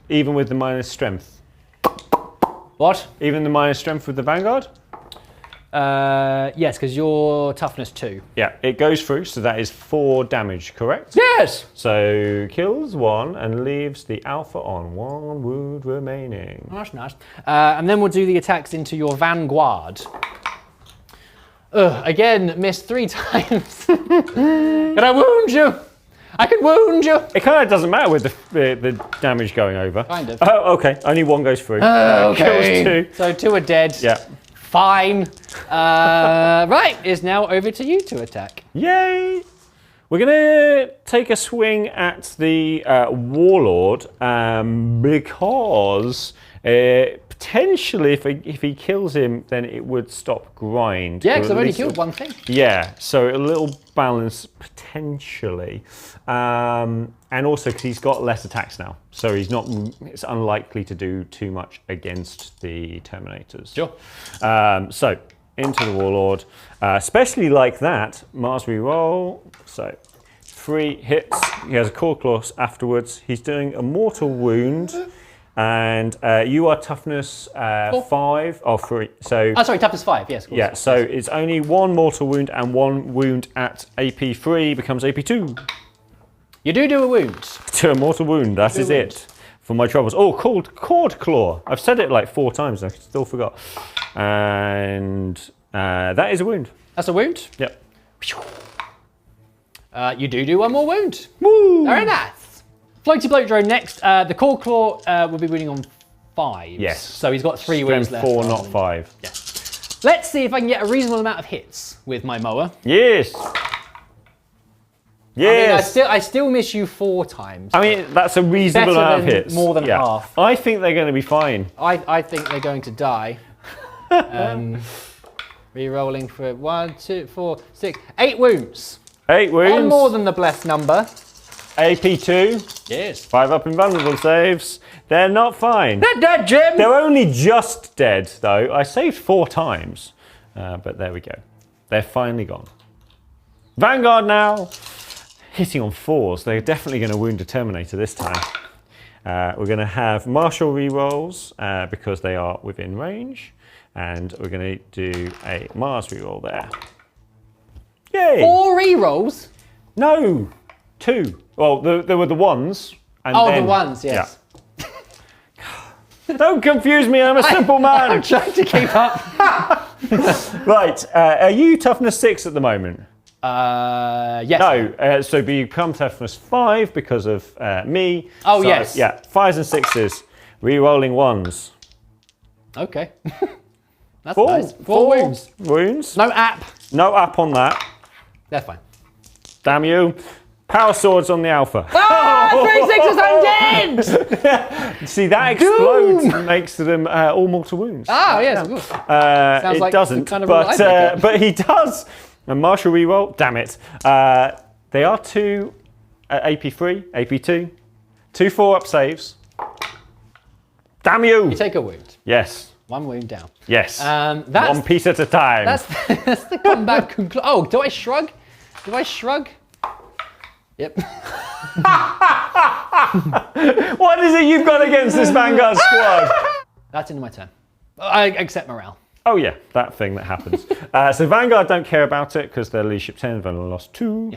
Even with the minus strength. What? Even the minus strength with the Vanguard? Yes, because you're toughness 2. Yeah, it goes through, so that is 4 damage, correct? Yes! So kills 1 and leaves the Alpha on 1 wound remaining. That's nice. And then we'll do the attacks into your Vanguard. Again, missed 3 times. Can I wound you? I can wound you. It kind of doesn't matter with the damage going over. Kind of. Oh, okay. Only 1 goes through. Okay. Kills 2. So 2 are dead. Yeah. Fine. Right, it's now over to you to attack. Yay! We're going to take a swing at the Warlord because potentially if he kills him, then it would stop grind. Yeah, Or because at I've only least killed 1 thing. Yeah, so a little balance potentially. And also because he's got less attacks now. So it's unlikely to do too much against the Terminators. Sure. So into the Warlord, especially like that, Mars reroll. So 3 hits, he has a core clause afterwards. He's doing a mortal wound. And you are toughness 5 or 3. So Oh, sorry, toughness 5. Yes, of course. yeah, so it's only 1 mortal wound and 1 wound at AP3 becomes AP2. You do a wound. To a mortal wound, that is it for my troubles. Oh, called Cord Claw. I've said it like 4 times, I still forgot. And that is a wound. That's a wound. Yep. You do 1 more wound. Woo! Very nice. Floaty Bloat Drone next. The Core Claw will be wounding on 5. Yes. So he's got 3 wounds Strength left. 4, rather not than- 5. Yeah. Let's see if I can get a reasonable amount of hits with my mower. Yes. Yes. I still miss you 4 times. I mean, that's a reasonable Better amount of than hits. more than half. I think they're going to be fine. I think they're going to die. Re-rolling for 1, 2, 4, 6, 8 wounds. 8 wounds. One more than the blessed number. AP2. Yes. 5 up invulnerable saves. They're not fine. They're dead, Jim. They're only just dead, though. I saved 4 times. But there we go. They're finally gone. Vanguard now. Hitting on 4s. They're definitely going to wound a Terminator this time. We're going to have martial rerolls because they are within range. And we're going to do a Mars reroll there. Yay! 4 re-rolls? No! 2. Well, there were the ones. And Oh, then, the ones, yes. Yeah. Don't confuse me, I'm a simple man. I'm trying to keep up. Right, are you toughness 6 at the moment? Yes. No, so you become toughness 5 because of me. Oh, So, yes. Yeah, 5s and 6s. Re-rolling 1s. Okay. That's 4, nice. 4 wounds. Wounds. No app. No app on that. They're fine. Damn you. Power swords on the Alpha. Ah, 3 6s, I'm dead! See, that explodes and makes them all mortal wounds. Ah, yes, of course. It like doesn't, the kind of rule I'd make but he does. A martial reroll, damn it. They are 2 AP3, AP2, 2 4-up saves. Damn you! You take a wound. Yes. One wound down. Yes. That's, one piece at a time. that's the combat conclusion. Oh, do I shrug? Do I shrug? Yep. What is it you've got against this Vanguard squad? That's into my turn. I accept morale. Oh yeah, that thing that happens. So Vanguard don't care about it because they're leadership 10, they've only lost 2.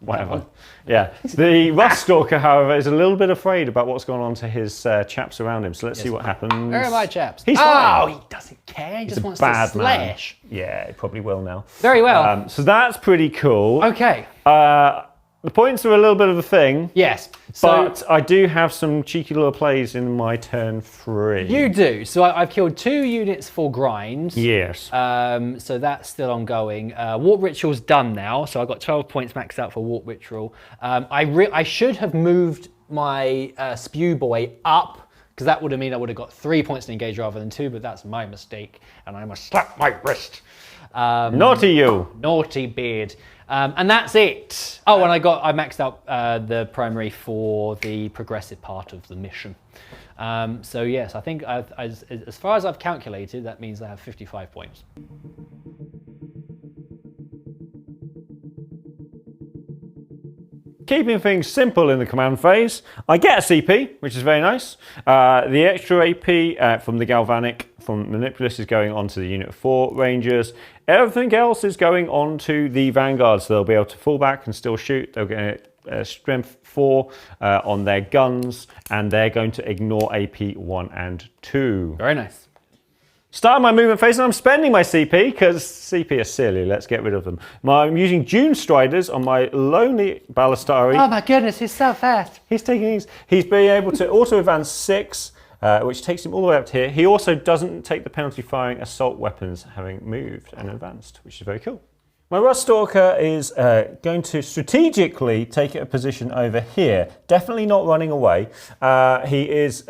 Whatever. Yeah. The Rust Stalker, however, is a little bit afraid about what's going on to his chaps around him. So let's see what happens. Where are my chaps? He's fine. He doesn't care. He just wants Bad to man. slash. Yeah, he probably will now. Very well. So that's pretty cool. Okay. The points are a little bit of a thing. Yes. So But I do have some cheeky little plays in my turn 3. you do. So I've killed 2 units for grind. Yes. So that's still ongoing. Warp Ritual's done now. So I've got 12 points maxed out for Warp Ritual. I should have moved my Spew Boy up, because that would have meant I would have got 3 points to engage rather than 2, but that's my mistake. And I must slap my wrist. Naughty you. Naughty beard. And that's it. Oh, and I maxed out the primary for the progressive part of the mission. So yes, I think as far as I've calculated, that means I have 55 points. Keeping things simple in the command phase, I get a CP, which is very nice. The extra AP from the Galvanic from Manipulus is going on to the Unit 4 Rangers. Everything else is going on to the Vanguard, so they'll be able to fall back and still shoot. They'll get strength 4 on their guns, and they're going to ignore AP 1 and 2. Very nice. Starting my movement phase, and I'm spending my CP, because CP are silly, let's get rid of them. I'm using Dune Striders on my lonely Ballistari. Oh my goodness, he's so fast. He's taking these. He's being able to auto advance 6, which takes him all the way up to here. He also doesn't take the penalty firing assault weapons having moved and advanced, which is very cool. My Rust Stalker is going to strategically take a position over here. Definitely not running away. He is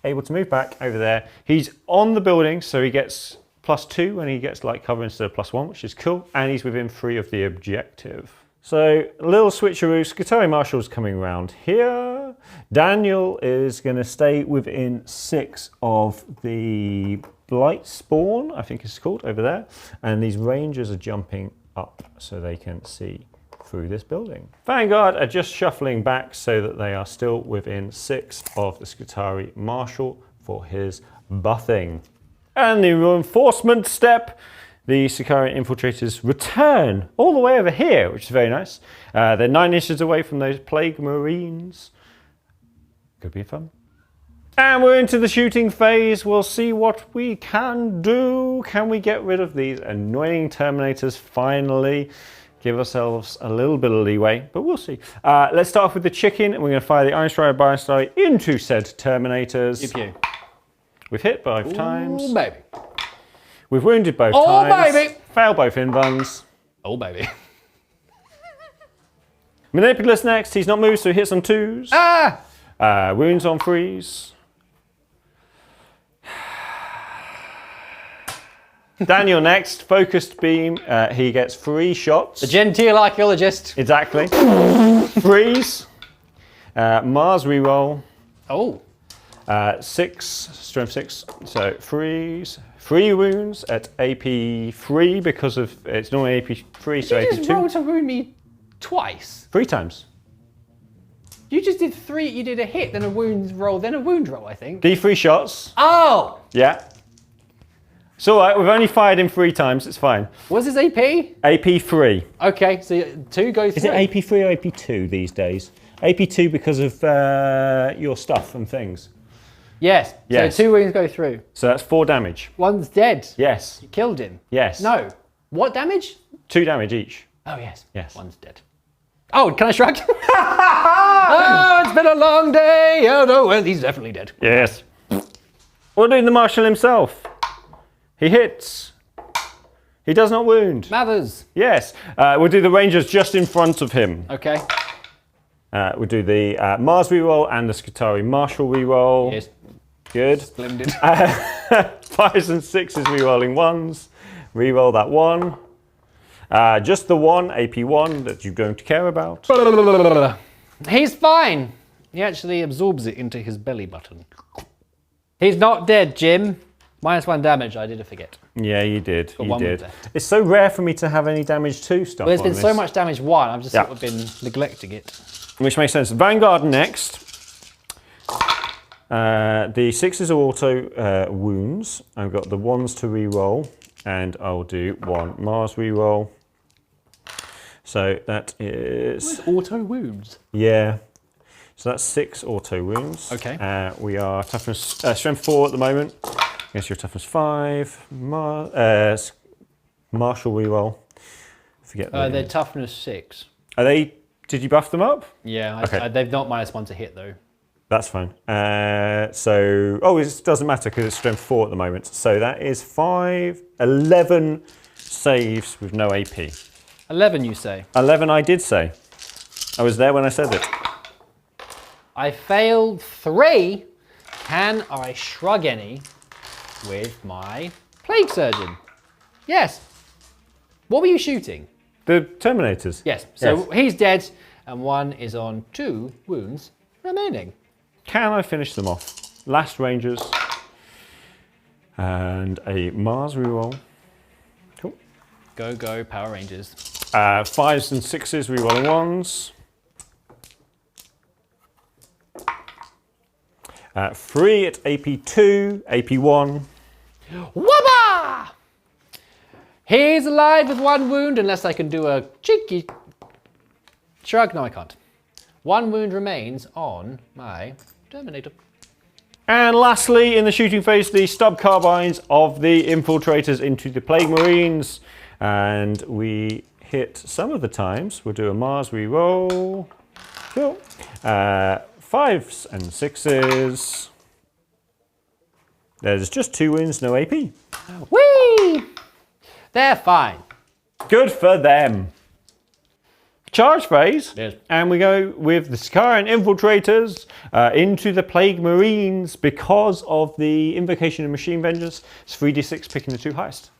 able to move back over there. He's on the building, so he gets +2 when he gets light cover instead of +1, which is cool. And he's within 3 of the objective. So, a little switcheroo. Skitarii Marshal's coming around here. Daniel is going to stay within 6 of the Blight Spawn, I think it's called, over there. And these Rangers are jumping up so they can see through this building. Vanguard are just shuffling back so that they are still within 6 of the Skitarii Marshal for his buffing. And the reinforcement step, the Sicarian infiltrators return all the way over here, which is very nice. They're 9 inches away from those Plague Marines. Could be fun. And we're into the shooting phase. We'll see what we can do. Can we get rid of these annoying Terminators finally? Give ourselves a little bit of leeway, but we'll see. Let's start off with the chicken, and we're going to fire the Iron Strider Ballistari into said Terminators. Pew pew. We've hit both times. Oh baby. We've wounded both Oh, times. baby. Fail both invuns. Oh baby. Manipulus next. He's not moved, so he hits on 2s. Ah! Wounds on 3s. Daniel next. Focused beam. He gets 3 shots. The genteel archaeologist. Exactly. 3s. Mars reroll. Oh. 6, strength 6, so 3s. 3 wounds at AP 3 because of it's normally AP 3, so Did AP you just 2. roll to wound me twice? 3 times. You just did 3. You did a hit, then a wound roll, then a wound roll, I think. D3 shots. Oh! Yeah. It's all right. We've only fired him 3 times. It's fine. What's his AP? AP 3. Okay, so 2 goes Is through. it AP 3 or AP 2 these days? AP 2 because of your stuff and things. Yes. Yes. So 2 wounds go through. So that's 4 damage. One's dead. Yes. You killed him. Yes. No. What damage? 2 damage each. Oh, yes. Yes. One's dead. Oh, can I shrug? Oh, it's been a long day. Oh, no, well, he's definitely dead. Yes. We're doing the Marshal himself. He hits. He does not wound. Mathers. Yes. We'll do the Rangers just in front of him. Okay. We'll do the Mars reroll and the Skitarii Marshal reroll. Yes. Good. Splendid. 5s and 6s rerolling 1s. Reroll that 1. Just the 1, AP 1, that you're going to care about. He's fine. He actually absorbs it into his belly button. He's not dead, Jim. -1 damage. I did forget. Yeah, you did. You one did. left. It's so rare for me to have any damage 2 stuff. Well, there's on been so this. much damage 1. I've just sort of been neglecting it. Which makes sense. Vanguard next. The 6s are auto wounds. I've got the 1s to re-roll, and I'll do 1 Mars re-roll. So that is... Auto wounds. Yeah. So that's 6 auto wounds. Okay. We are toughness, strength 4 at the moment. Against your toughness 5. Martial reroll. Forget that. They're toughness 6. Are they? Did you buff them up? Yeah, Okay. they've not -1 to hit though. That's fine. It doesn't matter because it's strength 4 at the moment. So that is 11 saves with no AP. 11, you say? 11, I did say. I was there when I said it. I failed 3. Can I shrug any with my Plague Surgeon? Yes. What were you shooting? The Terminators. Yes. So Yes. he's dead, and 1 is on 2 wounds remaining. Can I finish them off? Last Rangers. And a Mars reroll. Cool. Go, go, Power Rangers. 5s and 6s, rerolling 1s. 3 at AP2, AP1. Wabba! He's alive with 1 wound, unless I can do a cheeky shrug. No, I can't. 1 wound remains on my Terminator. And lastly, in the shooting phase, the stub carbines of the infiltrators into the Plague Marines. And we hit some of the times. We'll do a Mars reroll. Cool. 5s and 6s. There's just 2 wins, no AP. Whee! They're fine. Good for them. Charge phase. Yes. And we go with the Sicarian infiltrators into the Plague Marines because of the Invocation of Machine Vengeance. It's 3d6 picking the 2 highest.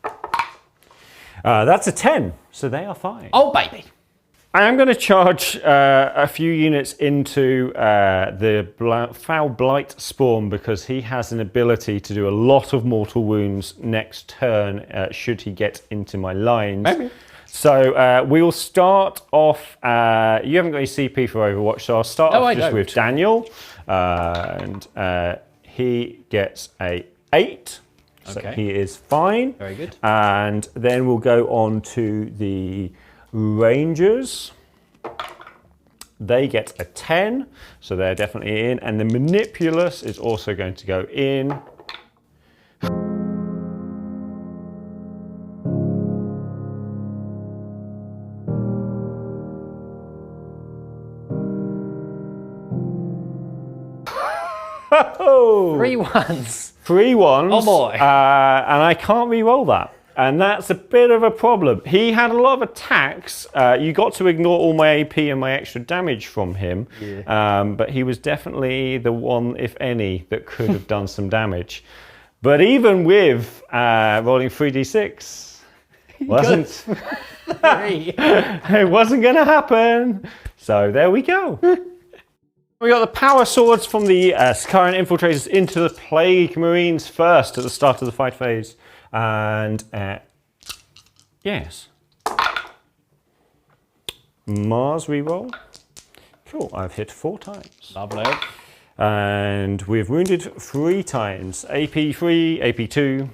That's a 10, so they are fine. Oh, baby. I am going to charge a few units into the Foul Blight Spawn because he has an ability to do a lot of mortal wounds next turn should he get into my lines. Maybe. So we will start off, you haven't got any CP for Overwatch, so I'll start No, off I just don't. with Daniel. And he gets a 8, so Okay. he is fine. Very good. And then we'll go on to the Rangers. They get a 10, so they're definitely in. And the Manipulus is also going to go in. Oh, 3 1s. 3 1s. Oh, boy. And I can't re-roll that. And that's a bit of a problem. He had a lot of attacks. You got to ignore all my AP and my extra damage from him. Yeah. But he was definitely the one, if any, that could have done some damage. But even with rolling 3d6, wasn't it wasn't going to happen. So there we go. We got the power swords from the Sicarian infiltrators into the Plague Marines first at the start of the fight phase. And yes, Mars reroll. Cool, I've hit 4 times. Lovely. And we've wounded 3 times. AP3, AP2.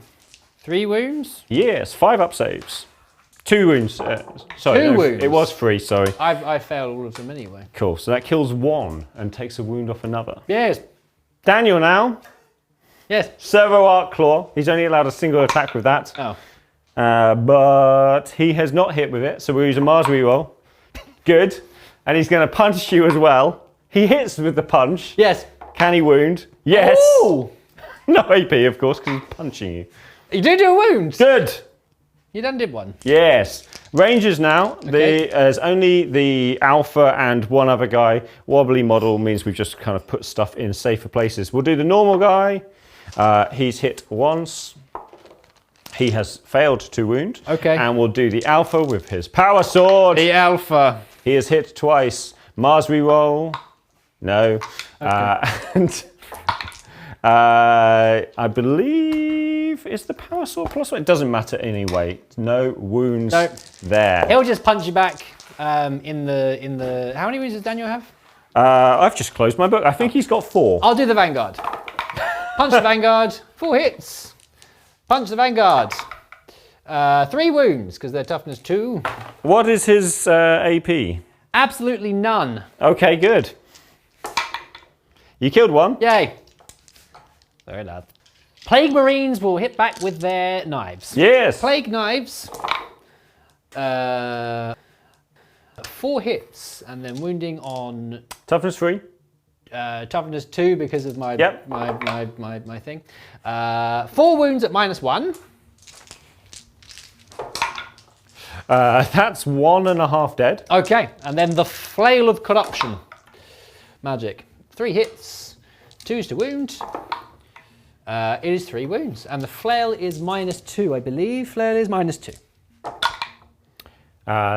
3 wounds? Yes, 5 up saves. 2 wounds. Sorry, 2 wounds? It was 3, sorry. I failed all of them anyway. Cool, so that kills 1 and takes a wound off another. Yes. Daniel now. Yes. Servo Arc Claw. He's only allowed a single attack with that. Oh. But he has not hit with it, so we'll use a Mars reroll. Good. And he's going to punch you as well. He hits with the punch. Yes. Can he wound? Yes. Ooh. No AP, of course, because he's punching you. You did do a wound. Good. You done did one. Yes. Rangers now. Okay. There's only the Alpha and one other guy. Wobbly model means we've just kind of put stuff in safer places. We'll do the normal guy. He's hit once. He has failed to wound. Okay. And we'll do the Alpha with his power sword. The Alpha. He is hit twice. Mars reroll. No. Okay. I believe it's the power sword plus one. It doesn't matter anyway. No wounds there. He'll just punch you back in the. How many wounds does Daniel have? I've just closed my book. I think he's got 4. I'll do the Vanguard. Punch the Vanguard. 4 hits. Punch the Vanguard. 3 wounds because they're toughness 2. What is his AP? Absolutely none. Okay, good. You killed one. Yay. Very loud. Plague Marines will hit back with their knives. Yes. Plague knives. 4 hits and then wounding on Toughness 3. toughness 2 because of my Yep. my thing. 4 wounds at -1. That's 1.5 dead. Okay, and then the Flail of Corruption. Magic. 3 hits. 2s to wound. It is 3 wounds. And the Flail is -2, I believe. Flail is -2.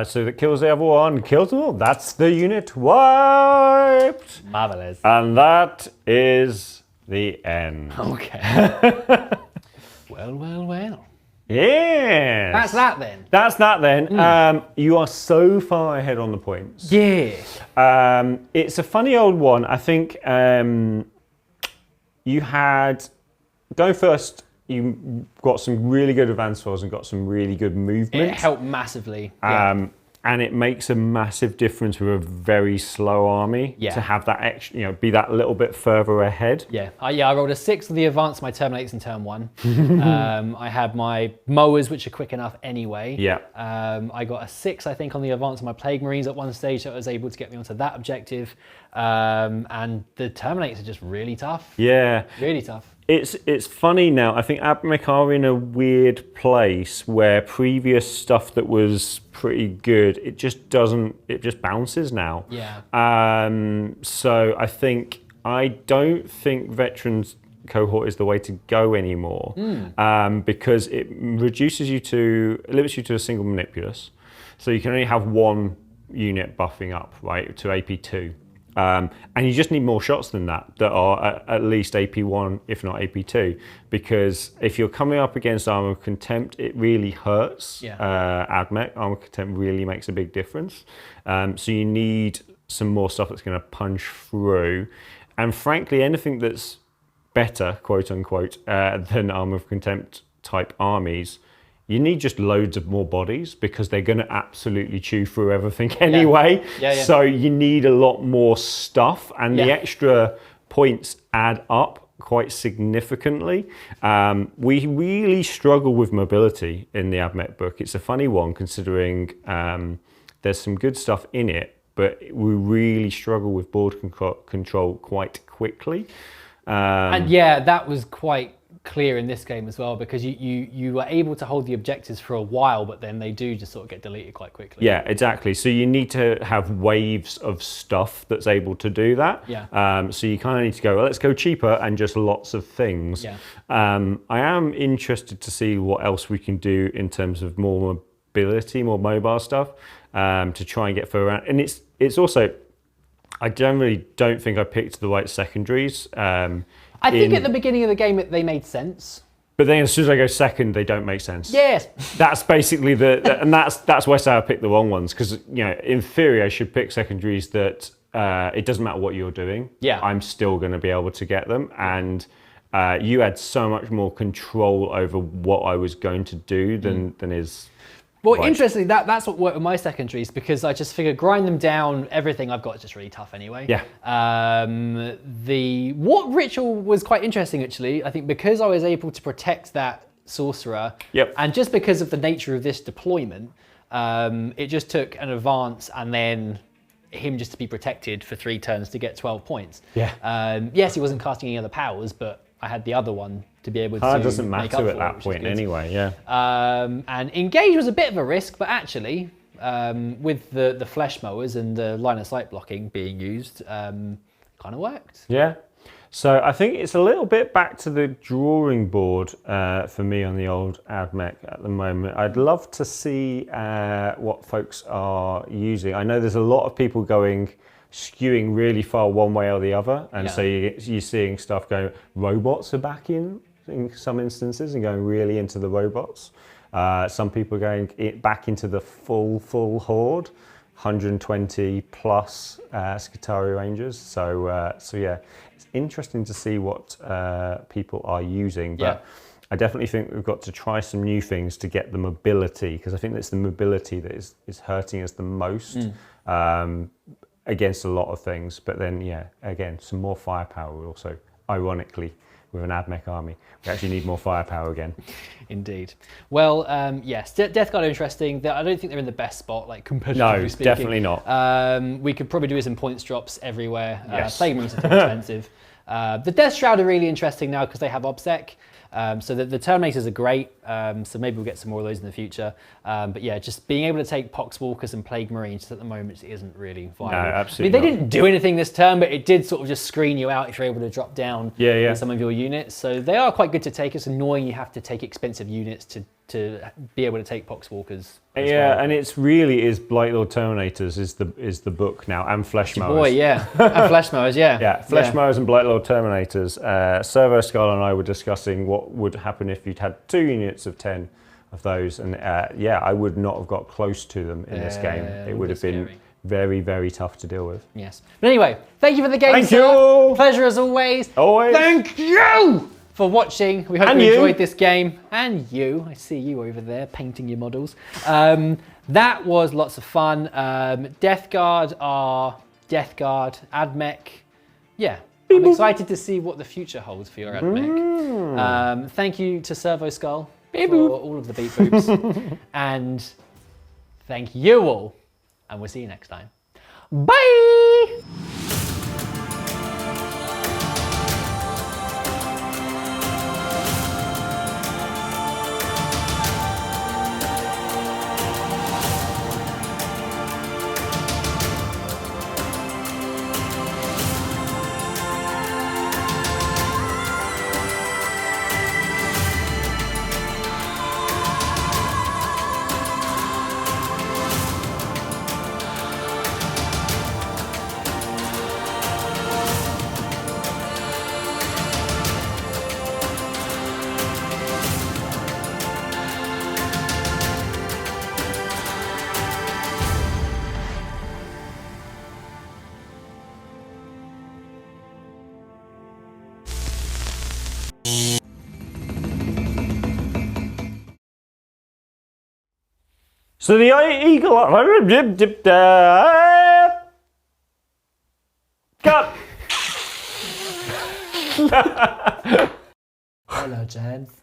So that kills the other one. Kills them all. That's the unit wiped. Marvelous. And that is the end. Okay. well. Yes. That's that then. That's that then. You are so far ahead on the points. Yeah. It's a funny old one. I think you had, going first, you got some really good advance rolls and got some really good movement. It helped massively. Yeah. And it makes a massive difference with a very slow army to have that extra, be that little bit further ahead. Yeah, I rolled a 6 on the advance, my Terminators in turn 1. I had my mowers, which are quick enough anyway. Yeah. I got a 6, I think, on the advance of my Plague Marines at one stage that was able to get me onto that objective. And the Terminators are just really tough. Yeah. Really tough. It's funny now. I think Admech are in a weird place where previous stuff that was pretty good, it just bounces now. Yeah. So I don't think Veterans Cohort is the way to go anymore, because it limits you to a single Manipulus. So you can only have one unit buffing up, right, to AP2. And you just need more shots than that are at least AP1, if not AP2, because if you're coming up against Armour of Contempt, it really hurts. Admech, Armour of Contempt really makes a big difference. So you need some more stuff that's going to punch through. And frankly, anything that's better, quote unquote, than Armour of Contempt type armies, you need just loads of more bodies because they're going to absolutely chew through everything anyway. Yeah. So you need a lot more stuff, and the extra points add up quite significantly. We really struggle with mobility in the Admech book. It's a funny one considering there's some good stuff in it, but we really struggle with board control quite quickly. And that was quite clear in this game as well, because you were able to hold the objectives for a while, but then they do just sort of get deleted quite quickly. Yeah, exactly. So you need to have waves of stuff that's able to do that. Yeah. So you kind of need to go, well, let's go cheaper and just lots of things. Yeah. I am interested to see what else we can do in terms of more mobility, more mobile stuff, to try and get further around. And it's also, I generally don't think I picked the right secondaries. I think at the beginning of the game they made sense. But then as soon as I go second, they don't make sense. Yes. That's basically and that's why I say I picked the wrong ones, because in theory I should pick secondaries that it doesn't matter what you're doing. Yeah. I'm still going to be able to get them, and you had so much more control over what I was going to do than is. Well, interestingly, that's what worked with my secondaries, because I just figured grind them down, everything I've got is just really tough anyway. Yeah. What ritual was quite interesting, actually, I think because I was able to protect that sorcerer, and just because of the nature of this deployment, it just took an advance and then him just to be protected for 3 turns to get 12 points. Yeah. Yes, he wasn't casting any other powers, but I had the other one to be able to it doesn't make up matter for at that point anyway, yeah. And engage was a bit of a risk, but actually, with the flesh mowers and the line of sight blocking being used, kind of worked. Yeah. So I think it's a little bit back to the drawing board for me on the old Admech at the moment. I'd love to see what folks are using. I know there's a lot of people going skewing really far one way or the other, and Yeah. so you're seeing stuff going. Robots are back in some instances and going really into the robots. Some people are going back into the full horde, 120 plus Skitarii Rangers. So yeah, it's interesting to see what people are using, but. Yeah. I definitely think we've got to try some new things to get the mobility, because I think it's the mobility that is hurting us the most against a lot of things. But then, yeah, again, some more firepower would also, ironically, with an AdMech army, we actually need more firepower again. Indeed. Well, yes, Death Guard are interesting. I don't think they're in the best spot, like competitively No, speaking. definitely not. We could probably do some points drops everywhere. Yes. Plague Marines are too expensive. The Death Shroud are really interesting now because they have OBSEC. So the Terminators are great, so maybe we'll get some more of those in the future. But yeah, just being able to take Poxwalkers and Plague Marines at the moment isn't really viable. No, absolutely I mean, they didn't do anything this turn, but it did sort of just screen you out if you're able to drop down Yeah. with some of your units. So they are quite good to take. It's annoying you have to take expensive units to be able to take Poxwalkers. Yeah, and it's really is Blightlord Terminators is the book now, and Flesh Mowers. Boy, yeah. And Flesh Mowers, yeah. Yeah, Flesh Mowers and Blightlord Terminators. Servo Skull and I were discussing what would happen if you'd had 2 units of 10 of those, and yeah, I would not have got close to them in this game. It would have been scary. very, very tough to deal with. Yes. But anyway, thank you for the game, Thank sir. you. Pleasure as always. Always. Thank you for watching. We hope And you you. enjoyed this game. And you. I see you over there painting your models. That was lots of fun. Death Guard are Death Guard, AdMech. Yeah. I'm excited to see what the future holds for your AdMech. Thank you to Servo Skull for all of the beat boops. And thank you all. And we'll see you next time. Bye! So the eagle. Cut. Hello, gents.